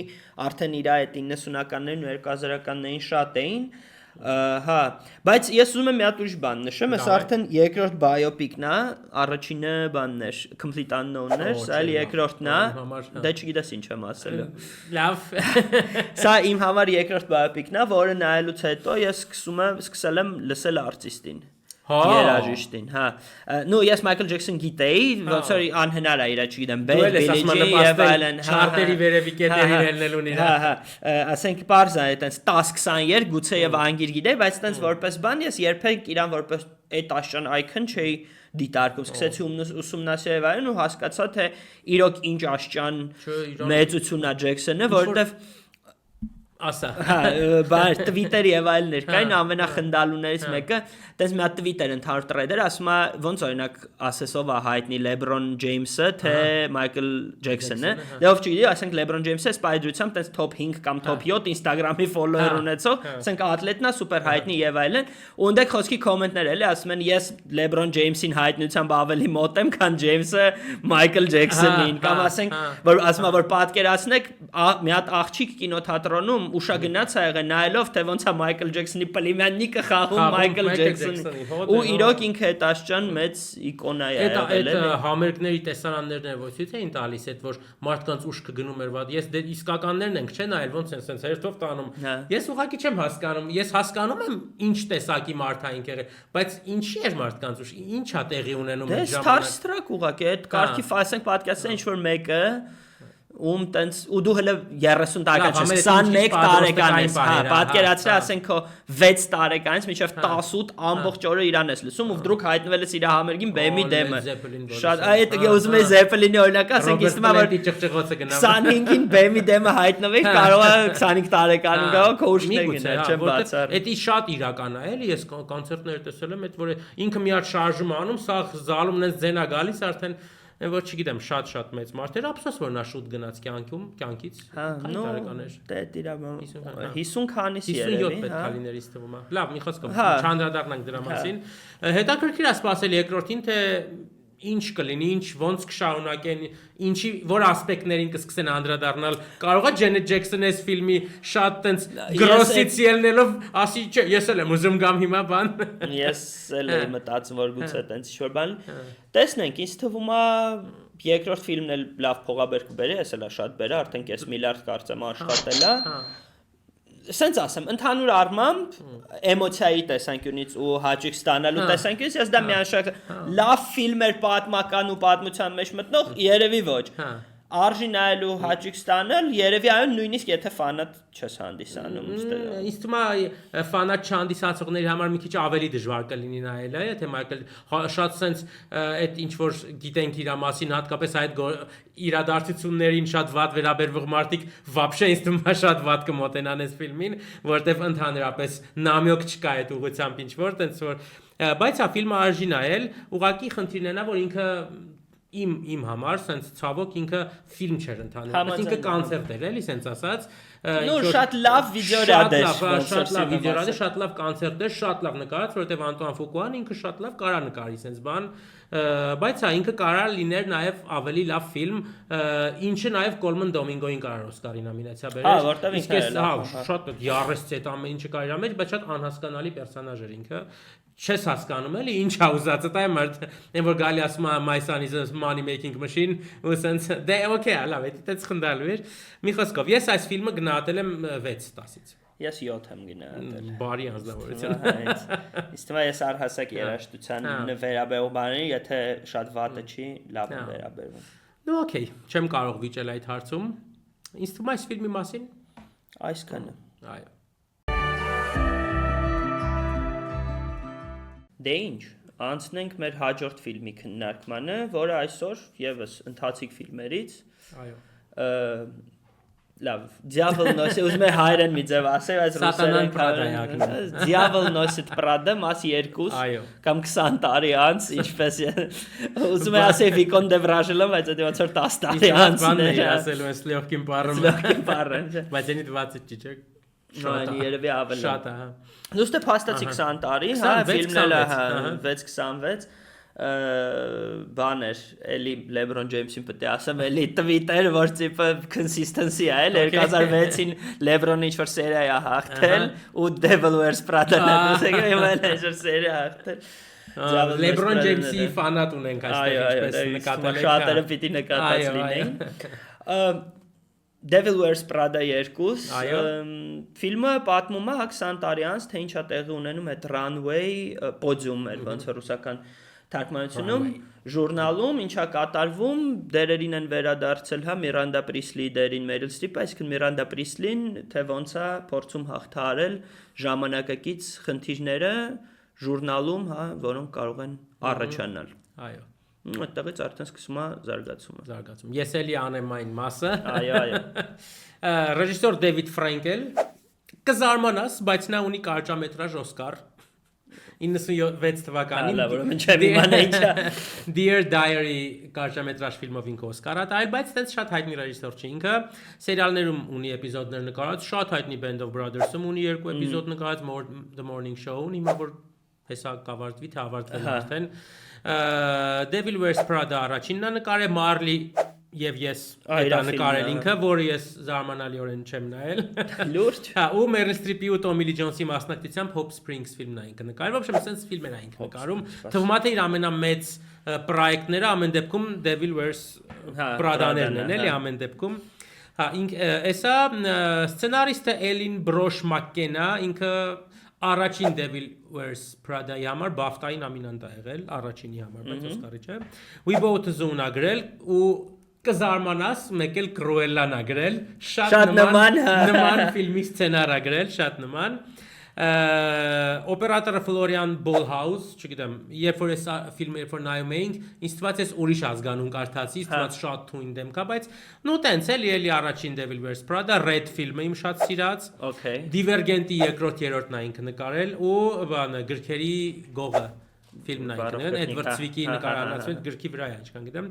արդեն իր այդ 90-ականներին ու 2000-ականներին շատ էին, հա, բայց ես ուզում եմ մի հատ ուրիշ բան նշեմ, ես արդեն երկրորդ բիոպիկն է, առաջինը բանն էր, Complete Unknown էր, սա էլ երկրորդն է, դե չգիտես ինչ եմ ասել։ Լավ։ Սա իմ համար երկրորդ բիոպիկն է, որը նայելուց հետո ես սկսել եմ լսել արտիստին։ Երաժիշտին, հա։ Նու ես Մայքլ Ջեքսոն գիտեի, ոնց որ անհնար է իր, չգիտեմ, Բելիջի եւ այլն, չարտերի վերևի կետերին ելնելուն իր։ Հա, ասենք parza է, այտենց 10-20 երգ գուցե եւ անգիր գիտեի, բայց այտենց որպես բան ես երբեք իրան որպես այդ աշճան icon չէի դիտարկում, սկսեցի ուսումնասիրել այլն ու հասկացա թե իրոք ինչ աշճան մեծություն է Ջեքսոնը, որովհետեւ ասա բար Twitter-ի եւ այլ ներկային ամենախնդալուներից մեկը, դες մի հատ Twitter ընդհանուր thread-եր ասում է ոնց օրինակ ասեսով է հայտնի LeBron James-ը, թե Michael Jackson-ը։ Դե ով չգիտի, ասենք LeBron James-ը սպայդրությամբ տես top 5 կամ top 7 Instagram-ի follower ունեցող, ասենք ատլետն է, սուպեր հայտնի եւ այլն, ու ընդեք խոսքի կոմենտներ էլի ասում են ես LeBron James-ին հայտնությամբ ավելի մոտ եմ, քան James-ը Michael Jackson-ին, կամ ասենք որ ասում է որ պատկերացնեք մի հատ աղջիկ կինոթատրոնում ուշագնաց ա եղել նայելով թե ոնց է Michael Jackson-ի պլիմյաննիկը խաղում Michael Jackson-ի ու իրոք ինքը այդ աշճան մեծ իկոնա է եղել այդ համերգների տեսարաններն են ոչի թե ինտալիս այդ որ մարդկանց ուշքը գնում էր վատ ես դե իսկականներն ենք չէ նայել ոնց են սենց հերթով տանում ես ուղղակի չեմ հասկանում ես հասկանում եմ ինչ տեսակի մարդային եղել բայց ինչի էր մարդկանց ուշ ինչա տեղի ունենում այդ ժամանակ Starstruck ուղղակի այդ կարգի ասենք պատկասը ինչ որ մեկը տենց ու դու հələ 30 տարեկան ես 21 տարեկան ես հա պատկերացրի ասենք քո 6 տարեկանից մինչև 18 ամբողջ օրը իրան ես լսում ու դրուք հայտնվել ես իր համերգին բեմի դեմը շատ այդ ուզում ես Zeppelin-ի օրինակ ասենք իսկ մա որ 25-ին բեմի դեմը հայտնվի կարող է 25 տարեկան գա քո ուշներ գնա չեմ բացառ դա շատ իրական է էլի ես կոնցերտներ տեսել եմ այդ որ ինքը մի հատ շարժում անում սա զալումն ես ձենա գալիս արդեն Ոչ չգիտեմ շատ մեծ մարդեր ափսոս որ նա շուտ գնաց կյանքից քանի տարեկան էր դե դիրա 50 քանիսի երևի 57 պետք է լիներ ինձ թվում է լավ մի խոսքով չանդրադառնանք դրա մասին հետաքրքիր է սպասել երկրորդին թե ինչ կլինի ինչ ոնց կշարունակեն ինչի որ ասպեկտներին կսկսեն անդրադառնալ կարող է Janet Jackson-ի ֆիլմի շատ տենց գրոսից ելնելով ասի չէ ես էլ եմ ուզում գամ հիմա բան ես էլ եմ մտածում որ գուցե տենց ինչ-որ բան տեսնենք ինձ թվում է երկրորդ ֆիլմն էլ լավ փողաբեր կբերի ես էլ շատ բերա արդեն 5 միլիարդ կարծեմ աշխատել է Սենց ասեմ, ընդհանուր առմամբ էմոցիայի տեսանկյունից ու հաճույք ստանալու տեսանկյունից ես դա միանշակ լավ ֆիլմ էր պատմական ու պատմության մեջ մտնող երևի ոչ արժի նայելու հաճույք ստանալ երևի այո նույնիսկ եթե ֆանատ չես հանդիսանում ինձ թվում է ֆանատ չհանդիսացողների համար մի քիչ ավելի դժվար կլինի նայելը եթե Michael շատ sense այդ ինչ որ գիտենք իր մասին հատկապես այդ իրադարձություններին շատ վատ վերաբերվող մարդիկ вообще ինձ թվում է շատ վատ կմոտենան այս ֆիլմին որտեվ ընդհանրապես նամյոկ չկա այդ ուղղությամբ ինչ որ տենց որ բայց հա ֆիլմը արժի նայել ուղղակի խնդիրն է նա որ ինքը իմ համար sense ցավոք ինքը ֆիլմ չէր ընդհանրապես ինքը կոնցերտ էր էլի sense ասած նո շատ լավ վիդեոյադ էր շատ լավ վիդեոյադ էր շատ լավ կոնցերտ էր շատ լավ նկարած որովհետև Անտուան Ֆուկուան ինքը շատ լավ կարա նկարի sense բան բայց հա ինքը կարա լիներ նաև ավելի լավ ֆիլմ ինչը նաև Կոլման Դոմինգոին կարա Օսկարի նոմինացիա բերեր հա որտեվ ինքը շատ յարեսցետ ամեն ինչը կա իր մեջ բայց շատ անհասկանալի պերսոնաժ էր ինքը չես հասկանում էլի ինչ ա ուզածը դա այն որ գալի ասում է my son is a money making machine ու sense դե okay լավ դա ցխնդալու էր մի խոսքով ես այս ֆիլմը գնահատել եմ 6-10-ից ես 7 եմ գնահատել բարի անձնավորություն իսկ թվա ես առհասարակ երաժշտության վերաբերող բաների եթե շատ վատը չի լավ է վերաբերվում նո okay չեմ կարող վիճել այդ հարցում ինձ թվում է այս ֆիլմի մասին այսքանը այո Դե ինչ, անցնենք մեր հաջորդ ֆիլմի քննարկմանը, որը այսօր եւս ընթացիկ ֆիլմերից։ Այո։ Լավ, Dyavel Nosiet, ուզում եմ հայերեն մի ձև ասել, բայց ռուսերեն Prada-ը Dyavel Nosiet Prada մաս 2 կամ 20 տարի անց, ինչպես ուզում եմ ասել Vicomte de Bragelonne, բայց դա ոնց որ 10 տարի անց է ասելու ես Լյովկին պարը։ Լյովկին պարը։ Բայց ինձ 20 չի, չէ՞։ Շատ երևի ավելի։ Շատ է։ Դուստը փաստացի 20 տարի, հա, ֆիլմն է 626 բաներ, էլի LeBron James-ին պետք է ասեմ, էլի Twitter, որ տիպը consistency է, 2006-ին LeBron-ը ինչ-որ սերիա է հաղթել ու Devil Wears Prada-ն է, դուսեք իմել ինչ-որ սերիա հաղթել LeBron James-ի ֆանատ ունենք այստեղ, ինչպես նկատել եք։ Շատերը պիտի նկատած լինեին։ Devil Wears Prada 2 ֆիլմը պատմում է 20 տարի անց թե ինչա տեղի ունենում այդ runway պոդիում էր ոնց ռուսական թարգմանությունում ժուրնալում ինչա կատարվում դերերին են վերադարձել հա Miranda Priestly դերին Meryl Streep այսինքն Miranda Priestly-ն թե ոնց է փորձում հաղթահարել ժամանակակից խնդիրները ժուրնալում հա որոնք կարող են առաջանալ այո Այդտեղից արդեն սկսում է զարգացումը։ Ես էլի անեմ այն մասը։ Այո։ Ռեժիսոր Դեվիդ Ֆրենկել կզարմանաս, բայց նա ունի կարճամետրաժ Օսկար 96 թվականին ուրեմն չեմ իմանա ինչա։ Dear Diary կարճամետրաժ ֆիլմով ինքը Օսկար ա տայել, բայց այդպես շատ հայտնի ռեժիսոր չի ինքը։ Սերիալներում ունի էպիզոդներ նկարած, շատ հայտնի Band of Brothers-ում ունի 2 էպիզոդ նկարած, The Morning Show-ում, հիմա որ հեսա կավարտվի, թե ավարտվել արդեն։ Devil Wears Prada առաջինն է նկարել, Marley եւ ես դա նկարել ինքը, որը ես զարմանալիորեն չեմ նայել։ Լուրջ։ Հա, ու Meryl Streep-ի ու Tommy Lee Jones-ի մասնակցությամբ Hope Springs ֆիլմն է ինքը նկարել, ոբշեմ sense ֆիլմեր է ինքը նկարում։ Թվում է թե իր ամենամեծ պրոյեկտները ամեն դեպքում Devil Wears Prada-ներն են, էլի ամեն դեպքում։ Հա, էսա սցենարիստը Էլին Բրոշ Մակկենա, ինքը առաջին Devil Wears Prada-ի համար BAFTA-ի նոմինանտ է եղել, առաջինի համար, բայց Օսկարի չէ։ We Bought the Zoo-ն ա գրել ու կզարմանաս, մեկ էլ Cruella-ն ա գրել, շատ նման ֆիլմի սցենար ա գրել, շատ նման։ Օպերատորը Ֆլորիան Բոլհաուս, չգիտեմ, երբ որ այս ֆիլմը նայում էինք, ինձ թվաց ես ուրիշ ազգանուն կարդացի, ինձ թվաց շատ թույն դեմք ա, բայց նո տենց էլի առաջին Devil Wears Prada, Red ֆիլմը իմ շատ սիրած։ Okay։ Divergent-ի երկրորդ երրորդն ա ինքը նկարել ու բանը գրքերի գողը ֆիլմն է ինքն, Էդվարդ Ցվիկի նկարահանած գրքի վրա է, չկան գիտեմ։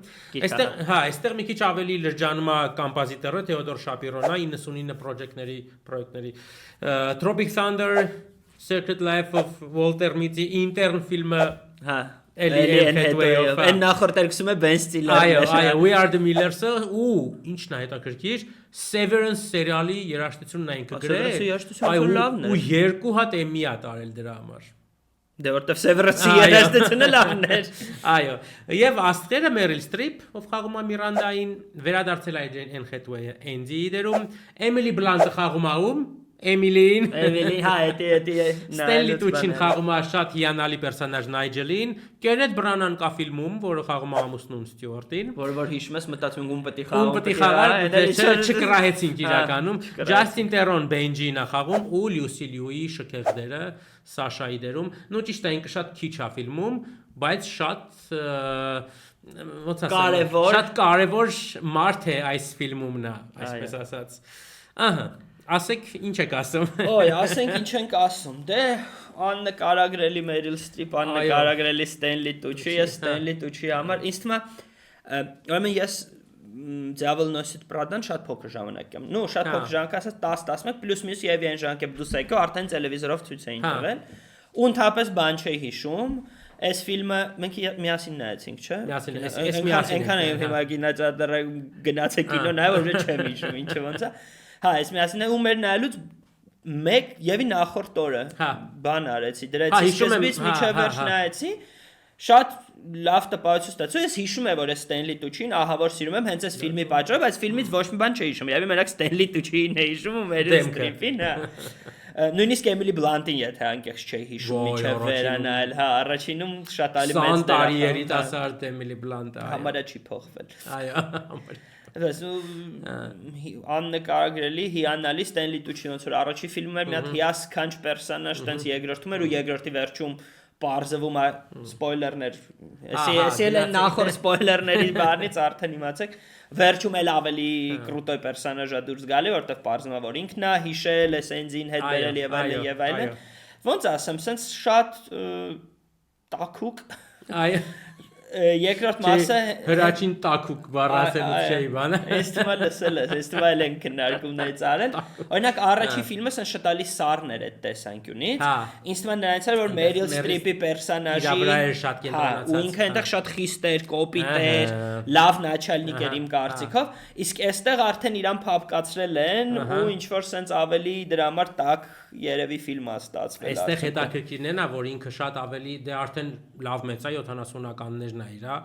Այստեղ, հա, այստեղ մի քիչ ավելի լրջանում է կոմպոզիտորը Թեոդոր Շապիրոնն է 99 պրոյեկտների Tropic Thunder, Secret Life of Walter Mitty, Intern ֆիլմը, հա, Alien Headway-ով։ Այն նախորդ երկուսում է Ben Stiller-ն։ Այո, We Are the Millers-ը ու ինչն է հետաքրքիր, Severance սերիալի երաժշտությունն է ինքը գրել։ Այո, ու 2 հատ Emmy ա տարել դրա համար։ Դե որտեվ Severance-ի երաժշտությունը լավն էր։ Այո, եւ աստղերը Meryl Streep, ով խաղում է Miranda-ին, վերադարձել է Anne Hathaway-ը Andy-ի դերում, Emily Blunt-ը խաղում է ում Emily-ին, հա, էտի Stanley Tucci-ն խաղում է շատ հիանալի պերսոնաժ Nigel-ին, Kenneth Branagh կա ֆիլմում, որը խաղում է ամուսնուն Stewart-ին, որ հիշում ես մտածում ում պետք է խաղար, չկրահեցինք իրականում, Justin Theron Benji-ն է խաղում ու Lucy Liu-ի շքեղ դերը Սաշայի դերում, նո ճիշտ է ինքը շատ քիչ է ֆիլմում, բայց շատ կարևոր մարդ է այս ֆիլմում նա, այսպես ասած։ Ահա, ասեք ինչ եք ասում։ Ոյ, ասենք ինչ ենք ասում։ Դե աննկարագրելի Meryl Streep, աննկարագրելի Stanley Tucci, ես Stanley Tucci-ի համար ինձ թվում է, ուրեմն ես Devil Wears Prada-ն շատ փոքր ժամանակ եմ։ Նո, շատ փոքր ժամանակ ասած 10-11 պլյուս մինուս եւ այն ժամանակ դուսեկո արդեն տելևիզորով ցույց էին տվել։ Ու ընդհանրապես բան չէի հիշում։ Այս ֆիլմը մենք միասին նայեցինք, չէ՞։ Այնքան հիմա գնաց է կինո նայ, որ չեմ հիշում ինչը ոնց է։ Հա, այս միասին ու մեր նայելուց մեկ եւի նախորդ օրը բան արեցի, դրեցի սկզբից մինչև վերջ նայեցի, շատ լավ տպավորություն ստացա, ես հիշում եմ որ այս Stanley Tucci-ին ահա որ սիրում եմ հենց այս ֆիլմի պատճառով, բայց ֆիլմից ոչ մի բան չէի հիշում, եւի մենակ Stanley Tucci-ին էի հիշում ու Meryl Streep-ին, հա։ Նույնիսկ Emily Blunt-ին եթե անկեղծ չէի հիշում մինչև վերանայել, հա, առաջինում շատ ալի մեծ տարի երիտասարդ Emily Blunt-ը համարը չի փոխվել։ Այո, աննկարագրելի հիանալի Stanley Tucci-ն ոնց որ առաջի ֆիլմում էր մի հատ հիասքանչ պերսոնաժ տենց երկրորդում էր ու երկրորդի վերջում պարզվում է սպոյլերներ։ Էսի էլ նախոր սպոյլերների բանից արդեն իմացեք, վերջում էլ ավելի կրուտոյ պերսոնաժա դուրս գալի, որտեղ պարզվում է որ ինքն է հիշել, Սենձին հետ բերել եւ այլն եւ այլն։ Ոնց ասեմ, սենց շատ տաքուկ։ Այո։ Երկրորդ մասը հրաչին տաքուկ բառ ասելուց չէի բանը։ Ես թվա լսել ես, ես թվա էլ են քննարկումներից արել։ Օրինակ առաջի ֆիլմը սա շատ ալի սառներ է տեսանկյունից։ Ինձ թվա նրանց էր որ Meryl Streep-ի պերսոնաժի ու ինքը այնտեղ շատ խիստ էր, կոպիտ էր, լավ նաչալնիկ էր իմ կարծիքով, իսկ այստեղ արդեն իրան փապկացրել են ու ինչ որ սենց ավելի դրա համար տակ երևի ֆիլմ է ստացվել։ Այստեղ հետաքրքիրն է նա որ ինքը շատ ավելի դե արդեն լավ մեծ է 70-ականներն է իրա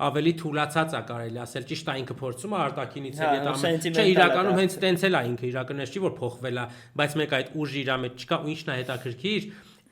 ավելի թուլացած է կարելի ասել ճիշտ է ինքը փորձում է արտակինից էլ այդ չէ իրականում հենց տենց էլ է ինքը իրականից չի որ փոխվել է բայց մեկ այդ ուժը իր մեջ չկա ու ինչն է հետաքրքիր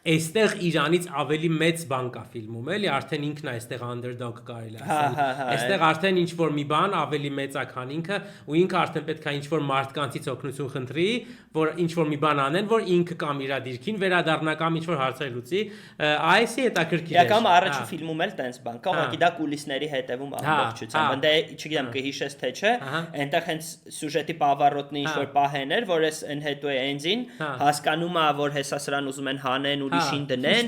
Այստեղ Իրանից ավելի մեծ բան կա ֆիլմում, էլի, արդեն ինքն է այստեղ underdog կարելի ասել։ Այստեղ արդեն ինչ որ մի բան ավելի մեծ է, քան ինքը, ու ինքը արդեն պետք է ինչ որ մարդկանցից օգնություն խնդրի, որ ինչ որ մի բան անեն, որ ինքը կամ իր դիրքին վերադառնա կամ ինչ որ հարցեր լուծի։ Այսի հետաքրքիր է։ Կամ առաջի ֆիլմում էլ տենց բան կա, ուղղակի դա կուլիսների հետևում ամբողջությամբ։ Դե չգիտեմ կհիշես թե չէ, այնտեղ հենց սյուժետի պավարոտն ինչ որ պահեն էր, որ այն հետո է Էնձին հասկանում է, որ հեսա սրան ուզում են հանեն ուրիշին դնեն,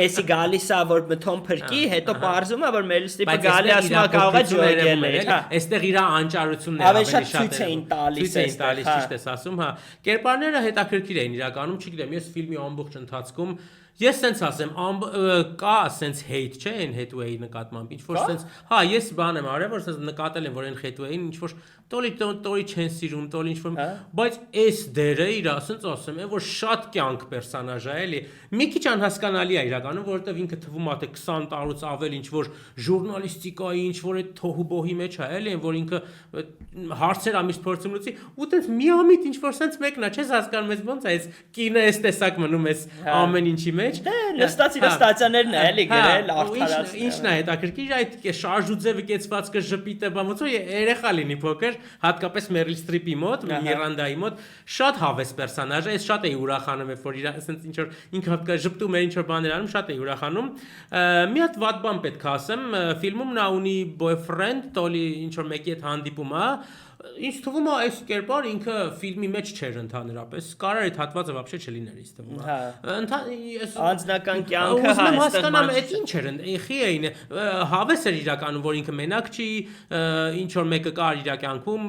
էսի գալիս է որ մթոն փրկի, հետո պարզում է որ Մերիլ Ստրիպը գալի ասում է կարող է ջոյել է, այստեղ իր անճարությունները ավելի շատ ցույց էին տալիս, ճիշտ ես ասում, հա։ Կերպարները հետաքրքիր էին իրականում, չգիտեմ, ես ֆիլմի ամբողջ ընթացքում ես սենց ասեմ, կա սենց hate չէ այն Hathaway-ի նկատմամբ, ինչ որ սենց, հա, ես բան եմ արել, որ սենց նկատել եմ, որ այն Hathaway-ին ինչ որ տոլի չեն սիրում, տոլի ինչ որ, բայց այս դերը իր ասենց ասեմ, այն որ շատ կյանք պերսոնաժ է, էլի, մի քիչ անհասկանալի է իրականում, որովհետև ինքը թվում է թե 20 տարուց ավել ինչ որ ժուրնալիստիկայի ինչ որ այդ թոհուբոհի մեջ է, էլի, այն որ ինքը հարցեր ամիշտ փորձում լուծի, ու տենց միամիտ ինչ որ սենց մեկն է, չես հասկանում ես ոնց է այս կինը այս տեսակ մնում էս ամեն ինչի մեջ։ Նստած իր ստացիաներն է էլի գրել արդարացնել։ Ինչն է հետաքրքիր այդ շարժուձևը կեցվածքը ժպիտը բան ոնց որ երեխա լինի փոքր, հատկապես Մերիլ Ստրիպի մոտ, Միրանդայի մոտ շատ հավես պերսոնաժ է, ես շատ էի ուրախանում, որ իր ասենց ինչ որ ինքը հատկա ժպտում էր ինչ որ բաներ անում, շատ էի ուրախանում։ Մի հատ վատ բան պետք է ասեմ, ֆիլմում նա ունի boyfriend, տոլի ինչ որ մեկի հետ հանդիպում է, ինձ թվում է այս կերպար ինքը ֆիլմի մեջ չէր ընդհանրապես, կարար այդ հատվածը вообще չլիներ ինձ թվում է։ Անձնական կյանքը հասկանամ այդ ինչ էր, խի էին, հավես էր իրականում, որ ինքը մենակ չի, ինչ որ մեկը կար իր կյանքում,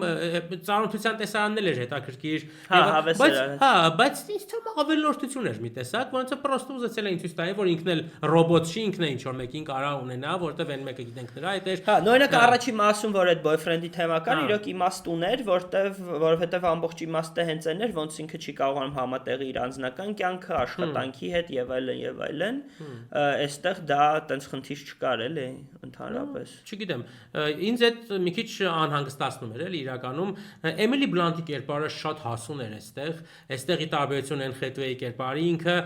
ծանոթության տեսարանն էլ էր հետաքրքիր։ Հա, բայց ինձ թվում է ավելորդություն էր մի տեսակ, որոնց պրոստը ուզեցել էին ցույց տալ, որ ինքն էլ ռոբոտ չի, ինքն է ինչ որ մեկին կարա ունենա, որտեվ այն մեկը գիտենք նրա հետ էր։ Հա, նույնը առաջի մասում, որ այդ boyfriend-ի թեմա կար, իրոք իմաստուն էր, որովհետև ամբողջ իմաստը հենց այն էր, ոնց ինքը չի կարողանում համատեղի իր անձնական կյանքը, աշխատանքի հետ եւ այլն, այստեղ դա տենց խնդիր չկար էլի ընդհանրապես։ Չգիտեմ, ինձ այդ մի քիչ անհանգստացնում էր էլի իրականում, Էմիլի Բլանտի կերպարը շատ հասուն էր այստեղի տարբերությունը այն Hathaway-ի կերպարի ինքը,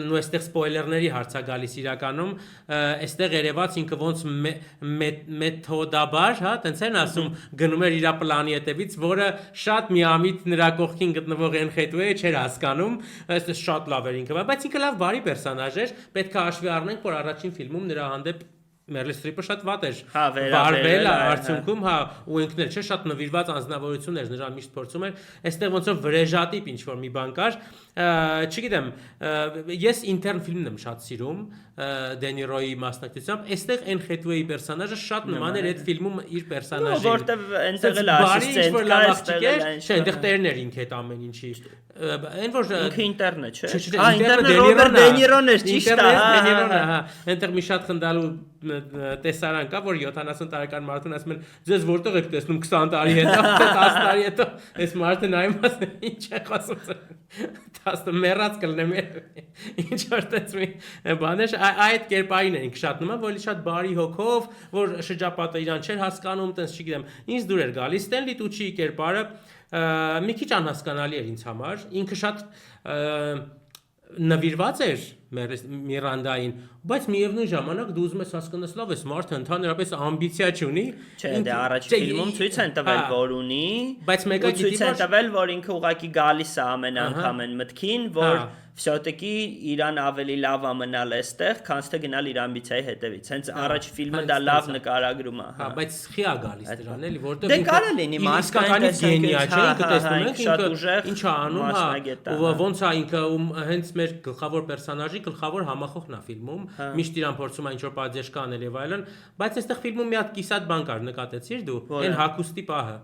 ու այստեղ սպոյլերների հարց է գալիս իրականում, այստեղ երևաց ինքը ոնց մեթոդաբար, հա, տենց են ասում, գնում էր իր պլանի հետևից, որը շատ միամիտ նրա կողքին գտնվող այն Hathaway-ը չէր հասկանում, այստեղ շատ լավ էր ինքը, բայց ինքը լավ բարի պերսոնաժ էր, պետք է հաշվի առնենք, որ առաջին ֆիլմում նրա հանդեպ Մերիլ Ստրիպը շատ վատ էր վարվել արդյունքում, հա, ու ինքն էլ չէ շատ նվիրված անձնավորություն էր, նրան միշտ փորձում էր, այստեղ ոնց որ վրեժատիպ ինչ որ մի բան կար, չգիտեմ, ես ինտերն ֆիլմն եմ շատ սիրում, Դենիրոյի մասնակցությամբ, այստեղ այն Hathaway-ի պերսոնաժը շատ նման էր այդ ֆիլմում իր պերսոնաժին, որտեվ այնտեղ էլ ասիստենտ կար, այստեղ էլ չէ, այնտեղ տերն էր ինքը այդ ամեն ինչի, այն որ ինքը ինտերն է, չէ, ինտերնը Ռոբերտ Դենիրոն էր, ճիշտ է, հա, այնտեղ մի շատ խնդալու տեսարան կա, որ 70 տարեկան մարդուն ասում են, ձեզ որտեղ եք տեսնում 20 տարի հետո, 10 տարի հետո, այս մարդը նայում ասում, ինչ է խոսում, 10 մեռած կլնեմ, ինչ որ տես մի բան է, այդ կերպարին են ինքը շատ նման, որ շատ բարի հոգով, որ շրջապատը իրան չէր հասկանում, տես չգիտեմ, ինձ դուր էր գալիս, Ստենլի Տուչիի կերպարը մի քիչ անհասկանալի էր ինձ համար, ինքը շատ նվիրված էր Միրանդային, բայց միևնույն ժամանակ դու ուզում ես հասկանաս լավ, այս մարդը ընդհանրապես ամբիցիա չունի։ Չէ, դե առաջի ֆիլմում ցույց են տվել, որ ունի, բայց մեկը ցույց են տվել, որ ինքը ուղղակի գալիս է ամեն անգամ այն մտքին, որ всё-таки իրան ավելի լավ է մնալ այստեղ, քան թե գնալ իր ամբիցիայի հետևից։ Հենց առաջ ֆիլմը դա լավ նկարագրում է։ Հա, բայց խի է գալիս դրան էլի, որտեղ դե կարա լինի իսկականի գենիա չէ, ինքը տեսնում ենք, շատ ուժեղ, ինչ է անում, հա, ոնց է ինքը հենց մեր գլխավոր պերսոնաժի գլխավոր համախոհն է ֆիլմում, միշտ իրան փորձում է ինչ-որ պատժեշ կանել եւ այլն, բայց այստեղ ֆիլմում մի հատ կիսատ բան կար, նկատեցիր դու, այն հակոստի պահը։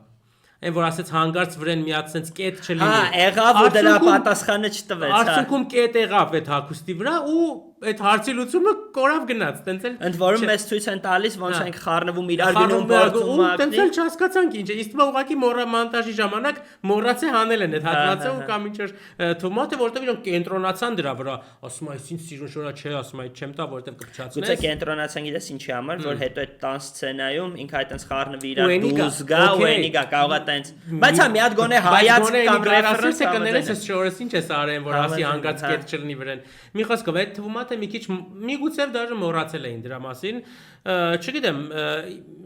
Այն որ ասեց հանգարց վրան մի հատ sense կետ չլինի։ Հա, եղավ ու դրա պատասխանը չտվեց, հա։ Արդյունքում կետ եղավ այդ հակոստի վրա ու այդ հարցի լուծումը կորավ գնաց, տենց էլ ընդ որում մեզ ցույց են տալիս ոնց ենք խառնվում իրար գնում գործում տենց էլ չհասկացանք ինչ է, իսկ ուղղակի մոնտաժի ժամանակ մոռացե հանել են այդ հատվածը ու կամ ինչ-որ թոմատը, որտեղ իրենք կենտրոնացան դրա վրա, ասում այս ինչ սիրուն շորա չէ, ասում այդ չեմ տա, որտեղ կփչացնես։ Գուցե կենտրոնացան գիտես ինչի համար, որ հետո այդ տան սցենայում ինքը այտենց խառնվի իրար դուրս գա ու էնի գա, կարող է տենց, բայց հա մի հատ գոնե հայացք կամ ռեֆերենս կներես այս շորս ինչ էս արեն, որ ասի հանգած կետ չլինի վրան։ Մի խոսքով այդ թվում է թե մի քիչ միգուցե դաժե մոռացել էին դրա մասին, չգիտեմ,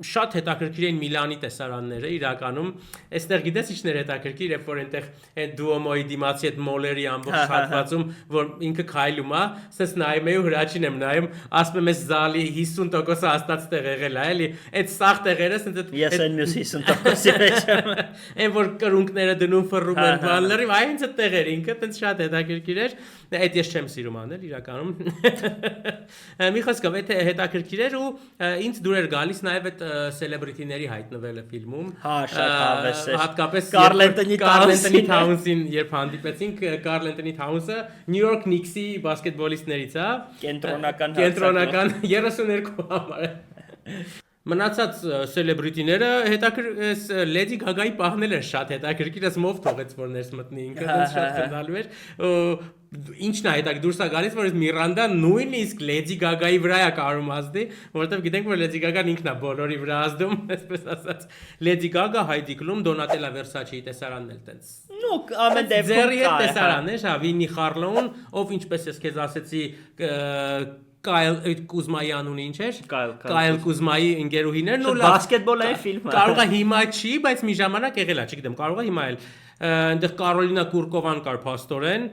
շատ հետաքրքիր էին Միլանի տեսարանները իրականում, այստեղ գիտես ինչներ հետաքրքիր, երբ որ այնտեղ այդ Duomo-ի դիմացի այդ մոլերի ամբողջ հատվածում, որ ինքը քայլում է, ասես նայում եմ ու հրաչին եմ նայում, ասում եմ այս զալի 50% հաստատ տեղ եղել է, էլի, այդ սաղ տեղերը ասես այդ ես այն մյուս 50%-ի մեջ եմ, այն որ կրունկները դնում ֆռում են բանլերի, այնց այդ տեղեր ինքը տենց շատ հետաքրքիր էր, այդ ես չեմ սիրում անել իրականում։ Մի խոսքով այդ հետաքրքիր էր ու ինձ դուր էր գալիս նաև այդ սելեբրիթիների հայտնվելը ֆիլմում։ Հա, շատ հավես էր։ Հատկապես Կարլ Անթոնի Թաունսին, երբ հանդիպեցինք, Կարլ Անթոնի Թաունսը Նյու Յորք Նիքսի բասկետբոլիստներից է։ Կենտրոնական 32 համար։ Մնացած սելեբրիթիները հետաքրքիր Լեդի Գագայի պահնել են շատ հետաքրքիր, ես մով թողեց որ ներս մտնի ինքը շատ խնդալու էր։ Ինչն է հետաքրքիր դուրս է գալիս որ Միրանդան նույնիսկ Լեդի Գագայի վրա է կարում ազդի, որովհետև գիտենք որ Լեդի Գագան ինքն է բոլորի վրա ազդում, այսպես ասած։ Լեդի Գագա, Հայդի Կլում, Դոնատելա Վերսաչեի տեսարանն էլ տենց։ Ну, ամեն դեպքում ձերի հետ տեսարանն է, հա, Վինի Խարլոուն, ով ինչպես ես քեզ ասեցի Կայլ Կուզմայի անունը ինչ էր։ Կայլ Կուզմայի ընկերուհիներն ու բասկետբոլային ֆիլմ է։ Կարող է հիմա չի, բայց մի ժամանակ եղել է, չգիտեմ, կարող է հիմա էլ։ Այնտեղ Կարոլինա Կուրկովան կար փաստորեն,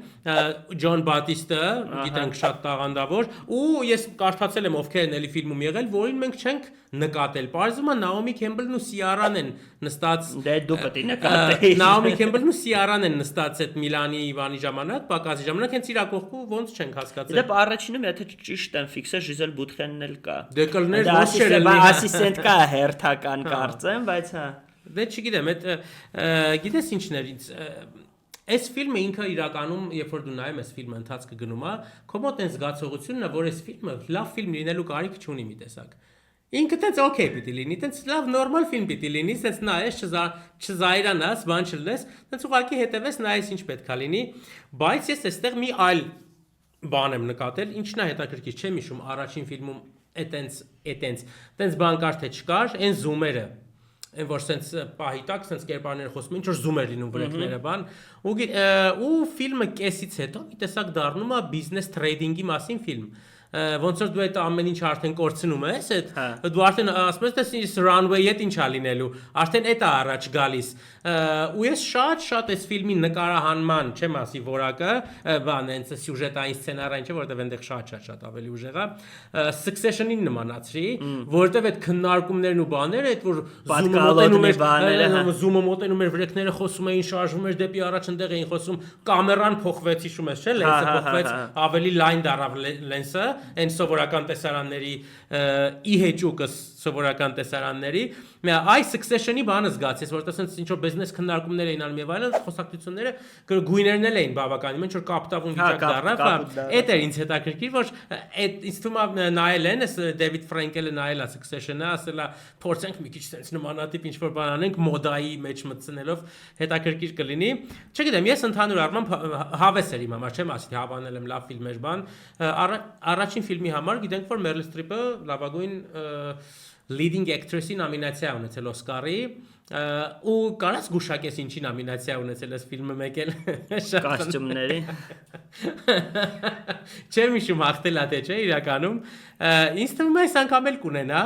Ջոն Բատիստը, գիտենք շատ տաղանդավոր, ու ես կարդացել եմ ովքեր են էլի ֆիլմում եղել, որին մենք չենք նկատել։ Պարզվում է Նաոմի Քեմբելն ու Սիարան են նստած։ Դե դու պետք է նկատեի։ Նաոմի Քեմբելն ու Սիարան են նստած այդ Միլանի Իվանի ժամանակ, Պակասի ժամանակ, հենց իրա կողքու ոնց չենք հասկացել։ Դե առաջինը եթե ճիշտ եմ ֆիքսը Ժիզել Բուտխենն էլ կա։ Դե կլներ ոչ շերել։ Ասիստենտ կա հերթական կարծեմ, բայց հա։ Դե չգիտեմ, այդ գիտես ինչն էր ինձ այս ֆիլմը ինքը իրականում երբ որ դու նայում ես ֆիլմը ընթացքը գնում է, քո մոտ այն զգացողությունն է, որ այս ֆիլմը լավ ֆիլմ լինելու կարիք չունի մի տեսակ։ Ինքը տենց օքեյ պիտի լինի, տենց լավ նորմալ ֆիլմ պիտի լինի, տենց նայես չզայրանաս, բան չլնես, տենց ուղղակի հետևես նայես ինչ պետքա լինի, բայց ես այստեղ մի այլ բան եմ նկատել, ինչն է հետաքրքիր, չեմ հիշում առաջին ֆիլմում այտենց բան կար թե չկար, այն զումերը Այն որ սենց պահի տակ սենց կերպարներ խոսում ինչ որ զում էր լինում վրեքները բան ու ֆիլմը կեսից հետո մի տեսակ դառնում է բիզնես թրեյդինգի մասին ֆիլմ ոնց որ դու այդ ամեն ինչ արդեն կորցնում ես այդ դու արդեն ասում ես դες runway-ի հետ ինչ ա լինելու արդեն այդ է առաջ գալիս ու ես շատ այս ֆիլմի նկարահանման չեմ ասի որակը բան այնց սյուժետային սցենարային չէ որովհետև այնտեղ շատ ավելի ուժեղ է Succession-ին նմանացրի որովհետև այդ քննարկումներն ու բաները այդ որ զումը մոտենում էր վրեքները խոսում էին շարժվում էր դեպի առաջ այնտեղ էին խոսում կամերան փոխվեց հիշում ես չէ լենսը փոխվեց ավելի լայն դառավ լենսը այն սովորական տեսարանների ի հեճուկը սովորական տեսարանների այ Succession-ի բանը զգացես որտեղ sense ինչ որ բիզնես քննարկումներ էին անում եւ այլն խոսակցությունները գույներն էլ էին բավականին ինչ որ կապտավուն վիճակ դառավ այդ էր ինձ հետաքրքիր որ այդ ինձ թվում է նայել են այս Դեվիդ Ֆրենկելը նայել է Succession-ը ասել է փորձենք մի քիչ sense նմանատիպ ինչ որ բան անենք մոդայի մեջ մտցնելով հետաքրքիր կլինի չգիտեմ ես ընդհանուր առմամբ հավես էր իմ համար չեմ ասի թե հավանել եմ լավ ֆիլմ էր բան առաջին ֆիլմի համար գիտենք որ Մերիլ Ստրիպը լավագույն leading actress-ի նոմինացիա ունեցել Օսկարի ու կարաս գուշակես ինչի նոմինացիա ունեցել այս ֆիլմը մեկ էլ կոստյումների չեմ հիշում հաղթել է թե չէ իրականում ինձ թվում է այս անգամ էլ կունենա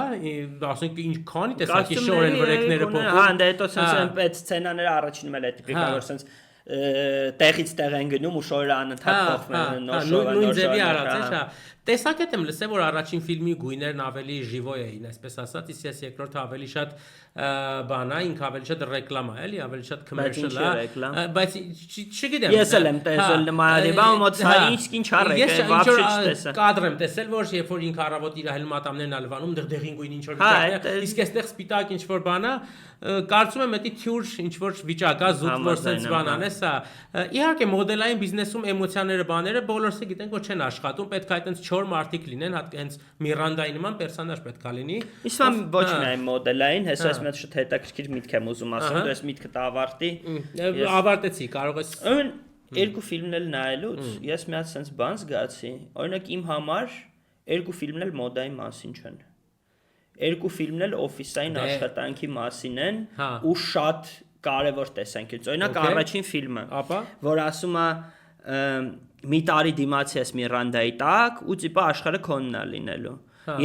ասենք ինչ քանի տեսակի շոր են վրեքները փոխում հա դե հետո sense այդ սցենաները առաջինն էլ է տիպիկա որ sense տեղից տեղ են գնում ու շորը անընդհատ փոխվում նոր շոր նույն ձևի արած է հա տեսակետ եմ լսել որ առաջին ֆիլմի գույներն ավելի ժիվոյ էին այսպես ասած իսկ ես երկրորդը ավելի շատ բան է ինքը ավելի շատ ռեկլամ է էլի ավելի շատ commercial է բայց չգիտեմ ես էլ եմ տեսել նմանատիպ մոտ սա ինչ արեք вообще չտեսա կադր եմ տեսել որ երբ որ ինքը առավոտ իր հելմատամներն ալվանում դեղին գույն ինչ որ վիճակ է իսկ այստեղ սպիտակ ինչ որ բան է կարծում եմ դա թյուր ինչ որ վիճակ է զուտ որ sense բան անես սա իհարկե մոդելային բիզնեսում էմոցիաները բաները բոլորսը գիտենք որ չեն աշխատում պետք է այտենց 4 մարդիկ լինեն հենց Միրանդայի նման պերսոնաժ պետք է լինի Իսկ ոչ միայն մոդելային հեսա ես մեծ շատ հետաքրքիր միտք եմ ուզում ասեմ դու ես միտքը ավարտի ավարտեցի կարող ես երկու ֆիլմն էլ նայելուց ես մի հատ sense բան զգացի օրինակ իմ համար երկու ֆիլմն էլ մոդայի մասին չեն երկու ֆիլմն էլ օֆիսային աշխատանքի մասին են ու շատ կարևոր տեսանկյունից օրինակ առաջին ֆիլմը որ ասում է մի տարի դիմացի ես Միրանդայի տակ ու տիպը աշխարհը քոնն է լինելու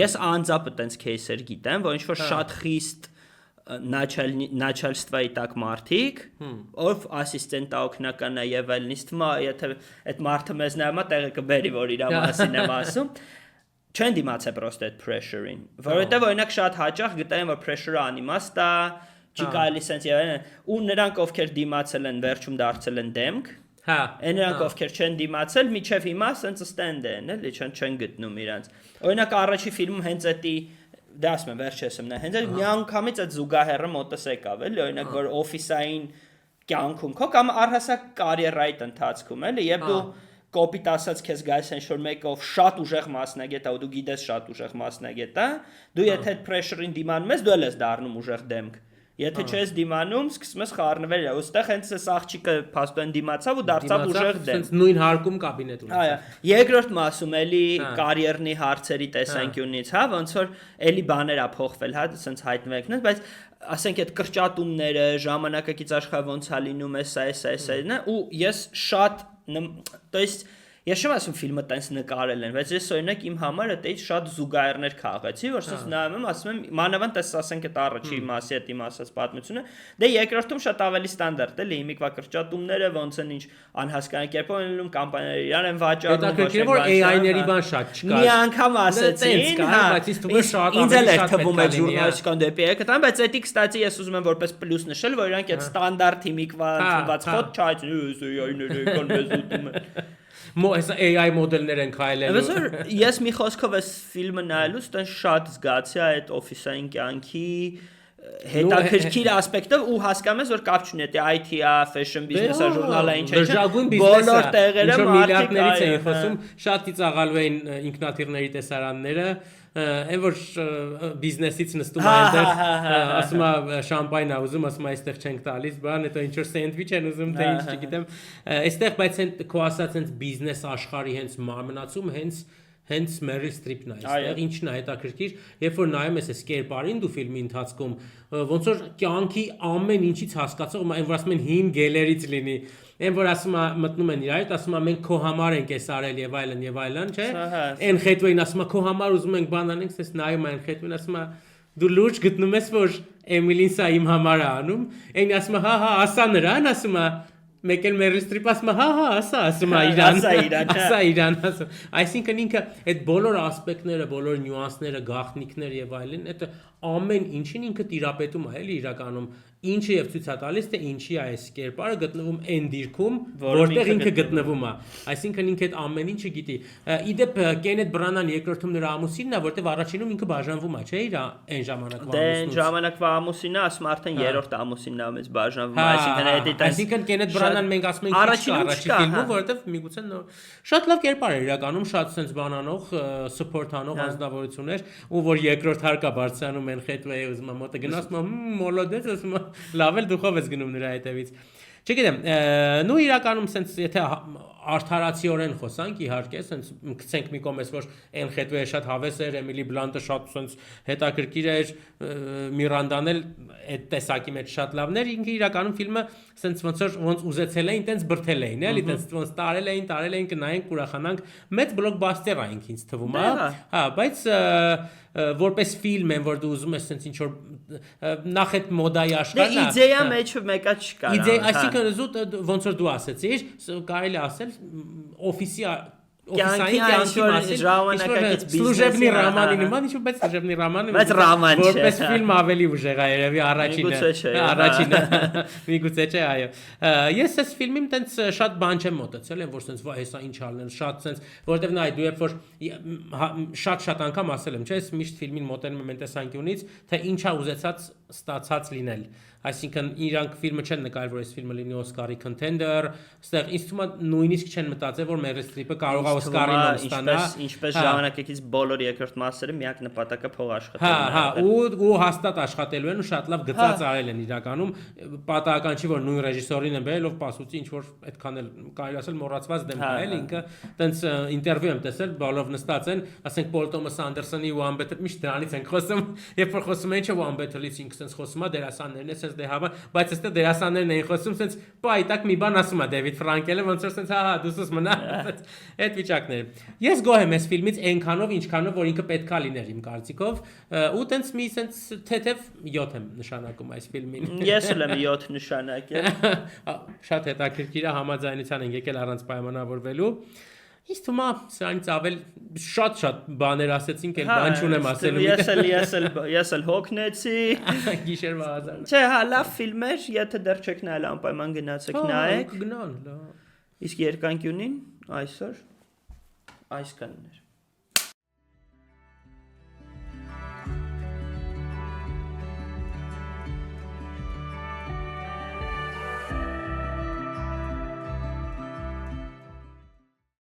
ես անձապը տենց кейսեր գիտեմ որ ինչ որ շատ խիստ начальствայի տակ մարդիկ ով ասիստենտ օգնական է եւ այլն իսկ թվում է եթե այդ մարդը մեզ նայում է տեղը կբերի որ իր մասին եմ ասում չեն դիմացել պրոստը այդ pressure-ին որովհետեւ օրինակ շատ հաճախ գտային որ pressure-ը անիմաստ է չի կարելի sense ու նրանք ովքեր դիմացել են վերջում դարձել են դեմք այն նրանք ովքեր չեն դիմացել միջև հիմա sense stand են էլի չեն գտնում իրանց օրինակ առաջի ֆիլմում հենց էդի դա ասում եմ վերջերս եմ նա հենց այդ միանգամից այդ զուգահեռը մոտս եկավ էլի օրինակ որ օֆիսային կյանքում քո կամ առհասարակ կարիերայիդ ընթացքում էլի եւ դու կոպիտ ասած քեզ գայս են շոր մեկով շատ ուժեղ մասնագետ է ու դու գիտես շատ ուժեղ մասնագետ է դու եթե այդ pressure-ին դիմանում ես դու էլ ես դառնում ուժեղ դեմք եթե չես դիմանում սկսում ես խառնվել ուստեղ հենց այս աղջիկը փաստորեն դիմացավ ու դարձավ ուժեղ դեմ նույն հարկում կաբինետ ունեցավ երկրորդ մասում էլի կարիերնի հարցերի տեսանկյունից հա ոնց որ էլի բաներ ա փոխվել հա սենց հայտնվելն բայց ասենք այդ կրճատումները ժամանակակից աշխարհը ոնց է լինում էսա ու ես շատ то есть ես չեմ ասում ֆիլմը տենց նկարել են, բայց ես օրինակ իմ համար այդից շատ զուգահեռներ քաղեցի, որ ասես նայում եմ, ասում եմ, մանավանդ այս ասենք այդ առաջի մասի հետ իմ ասած պատմությունը, դե երկրորդում շատ ավելի ստանդարտ էլի, հիմիկվա կրճատումները ոնց են ինչ անհասկանալի կերպով են լինում, կամպանիաները իրար են վաճառում, հետաքրքիր որ AI-ների բան շատ չկա։ Մի անգամ ասեցին, բայց ինձ թվում է շատ ինձ էլ թվում է ժուրնալիստիկան դեպի եկան, բայց էդի կստացի ես ուզում եմ որպես պլյուս նշել, որ իրանք այդ ստանդարտ հիմիկվա ընդունված խոտ չայցին, AI-ները եկան մեզ ուտում են AI մոդելներ են քայլելու։ Այսօր ես մի խոսքով այս ֆիլմը նայելուց տեն շատ զգացի այդ օֆիսային կյանքի հետաքրքիր ասպեկտը ու հասկանում ես որ կապ չունի դա IT-ա, fashion business-ա, ժուրնալա ինչ է։ Բոլոր տեղերը միլիարդներից են խոսում, շատ ծիծաղալու են ինքնաթիռների տեսարանները այն որ բիզնեսից նստում է այնտեղ ասում է շամպայն է ուզում ասում է այստեղ չենք տալիս բան հետո ինչ որ սենդվիչ են ուզում թե ինչ չգիտեմ այստեղ բայց այն քո ասած հենց բիզնես աշխարհի հենց մարմնացում հենց Meryl Streep-ն է այստեղ ինչն է հետաքրքիր երբ որ նայում ես այս կերպարին դու ֆիլմի ընթացքում ոնց որ կյանքի ամեն ինչից հասկացող այն որ ասում են հին գելերից լինի այն որ ասում է մտնում են իրար հետ ասում է մենք քո համար ենք էս արել եւ այլն չէ այն խետվին ասում է քո համար ուզում ենք բան անենք ասես նայում այն խետվին ասում է դու լուրջ գտնում ես որ Էմիլին սա իմ համար է անում այն ասում է հա ասա նրան ասում է մեկ էլ Meryl Streep ասում է հա ասում է իրան ասում այսինքն ինքը այդ բոլոր ասպեկտները բոլոր նյուանսները գաղտնիքները եւ այլն այդ ամեն ինչին ինքը տիրապետում է էլի իրականում ինչը եւ ցույց է տալիս թե ինչի է այս կերպարը գտնվում այն դիրքում որտեղ ինքը գտնվում է այսինքն ինքը այդ ամեն ինչը գիտի իդեպ Կենեթ Բրանան երկրորդում նրա ամուսինն է որտեղ առաջինում ինքը բաժանվում է չէ իր այն ժամանակվա ամուսինից դե ժամանակվա ամուսինը ասում արդեն երրորդ ամուսինն է մեծ բաժանվում այսինքն Կենեթ Բրանան մենք ասում ենք առաջի ֆիլմում որտեղ միգուցե շատ լավ կերպար է իրականում շատ sense բանանող support անող անձնավորություններ ու որ երկրորդ հարկա բարձրանում են Hathaway ուզում է մոտը գնաց մոլոդես ասում լավ էլ դուխով ես գնում նրա հետևից չգիտեմ նու իրականում sense եթե արդարացիորեն խոսանք իհարկե sense գցենք մի կողմից որ Anne Hathaway-ը շատ հավես էր Emily Blunt-ը շատ sense հետաքրքիր էր Miranda-ն էլ այդ տեսակի մեջ շատ լավն էր ինքը իրականում ֆիլմը sense ոնց ուզեցել էին տենց բրթել էին էլի տենց ոնց տարել էին կնայենք ուրախանանք մեծ բլոկբաստեր այն ինձ թվում է հա բայց որպես ֆիլմ են որ դու ուզում ես sense ինչ որ նախ այդ մոդայի աշխարհն է իդեա մեջը մեկա չկա այսինքն զուտ ոնց որ դու ասեցիր կարելի ասել օֆիսի օֆիսային կյանքի մասին ժամանակակից բիզնեսի ռոմանի նման ինչ բայց սլուժեբնի ռոմանը բայց ռոման չէ որպես ֆիլմ ավելի ուժեղ է երևի առաջինը միգուցե չէ այո ես այս ֆիլմին տենց շատ բան չեմ մոտեցել եմ որ տենց վայ հեսա ինչ ալնել շատ տենց որտեվ նայ դու երբ որ շատ անգամ ասել եմ չէ ես միշտ ֆիլմին մոտենում եմ այն տեսանկյունից թե ինչա ուզեցած ստացած լինել այսինքն իրանք ֆիլմը չեն նկարել, որ այս ֆիլմը լինի Օսկարի contender, այստեղ ինձ թվում է նույնիսկ չեն մտածել, որ Meryl Streep-ը կարող է Օսկարին ստանա, ինչպես ժամանակակից բոլոր երկրորդ մասերը միակ նպատակը փող աշխատելն է։ Ու հաստատ աշխատելու են ու շատ լավ գծած արել են իրականում, պատահական չի, որ նույն ռեժիսորին են բերել, ով պասուցի ինչ որ այդքան էլ կարելի ասել մոռացված դեմք է, էլի ինքը տենց ինտերվյու եմ տեսել, բոլորով նստած են, ասենք Paul Thomas Anderson-ի One Better միշտ դրանից են խոսում, երբ որ խոսում են, չէ One Better-ից ինքը sense խոսում է դերասաններն է, sense դե հավա, բայց այստեղ դերասաններն են խոսում, sense պայտակ մի բան ասում է Դեվիդ Ֆրանկելը, ոնց որ sense հա, դուսս մնա, այդ վիճակներ։ Ես գոհ եմ այս ֆիլմից այնքանով, ինչքանով որ ինքը պետքա լիներ իմ կարծիքով, ու տենց մի sense թեթև 7 եմ նշանակում այս ֆիլմին։ Ես էլ եմ 7 նշանակել։ Շատ հետաքրքիր է, համաձայնության են եկել առանց պայմանավորվելու։ Իսկ թվում է սրանից ավել շատ բաներ ասեցինք, էլ բան չունեմ ասելու։ Ես էլ հոգնեցի։ Գիշերվա ազար։ Չէ, հա, լավ ֆիլմ էր, եթե դեռ չեք նայել, անպայման գնացեք նայեք։ Գնան, լավ։ Իսկ երկանկյունին այսօր այսքանն էր։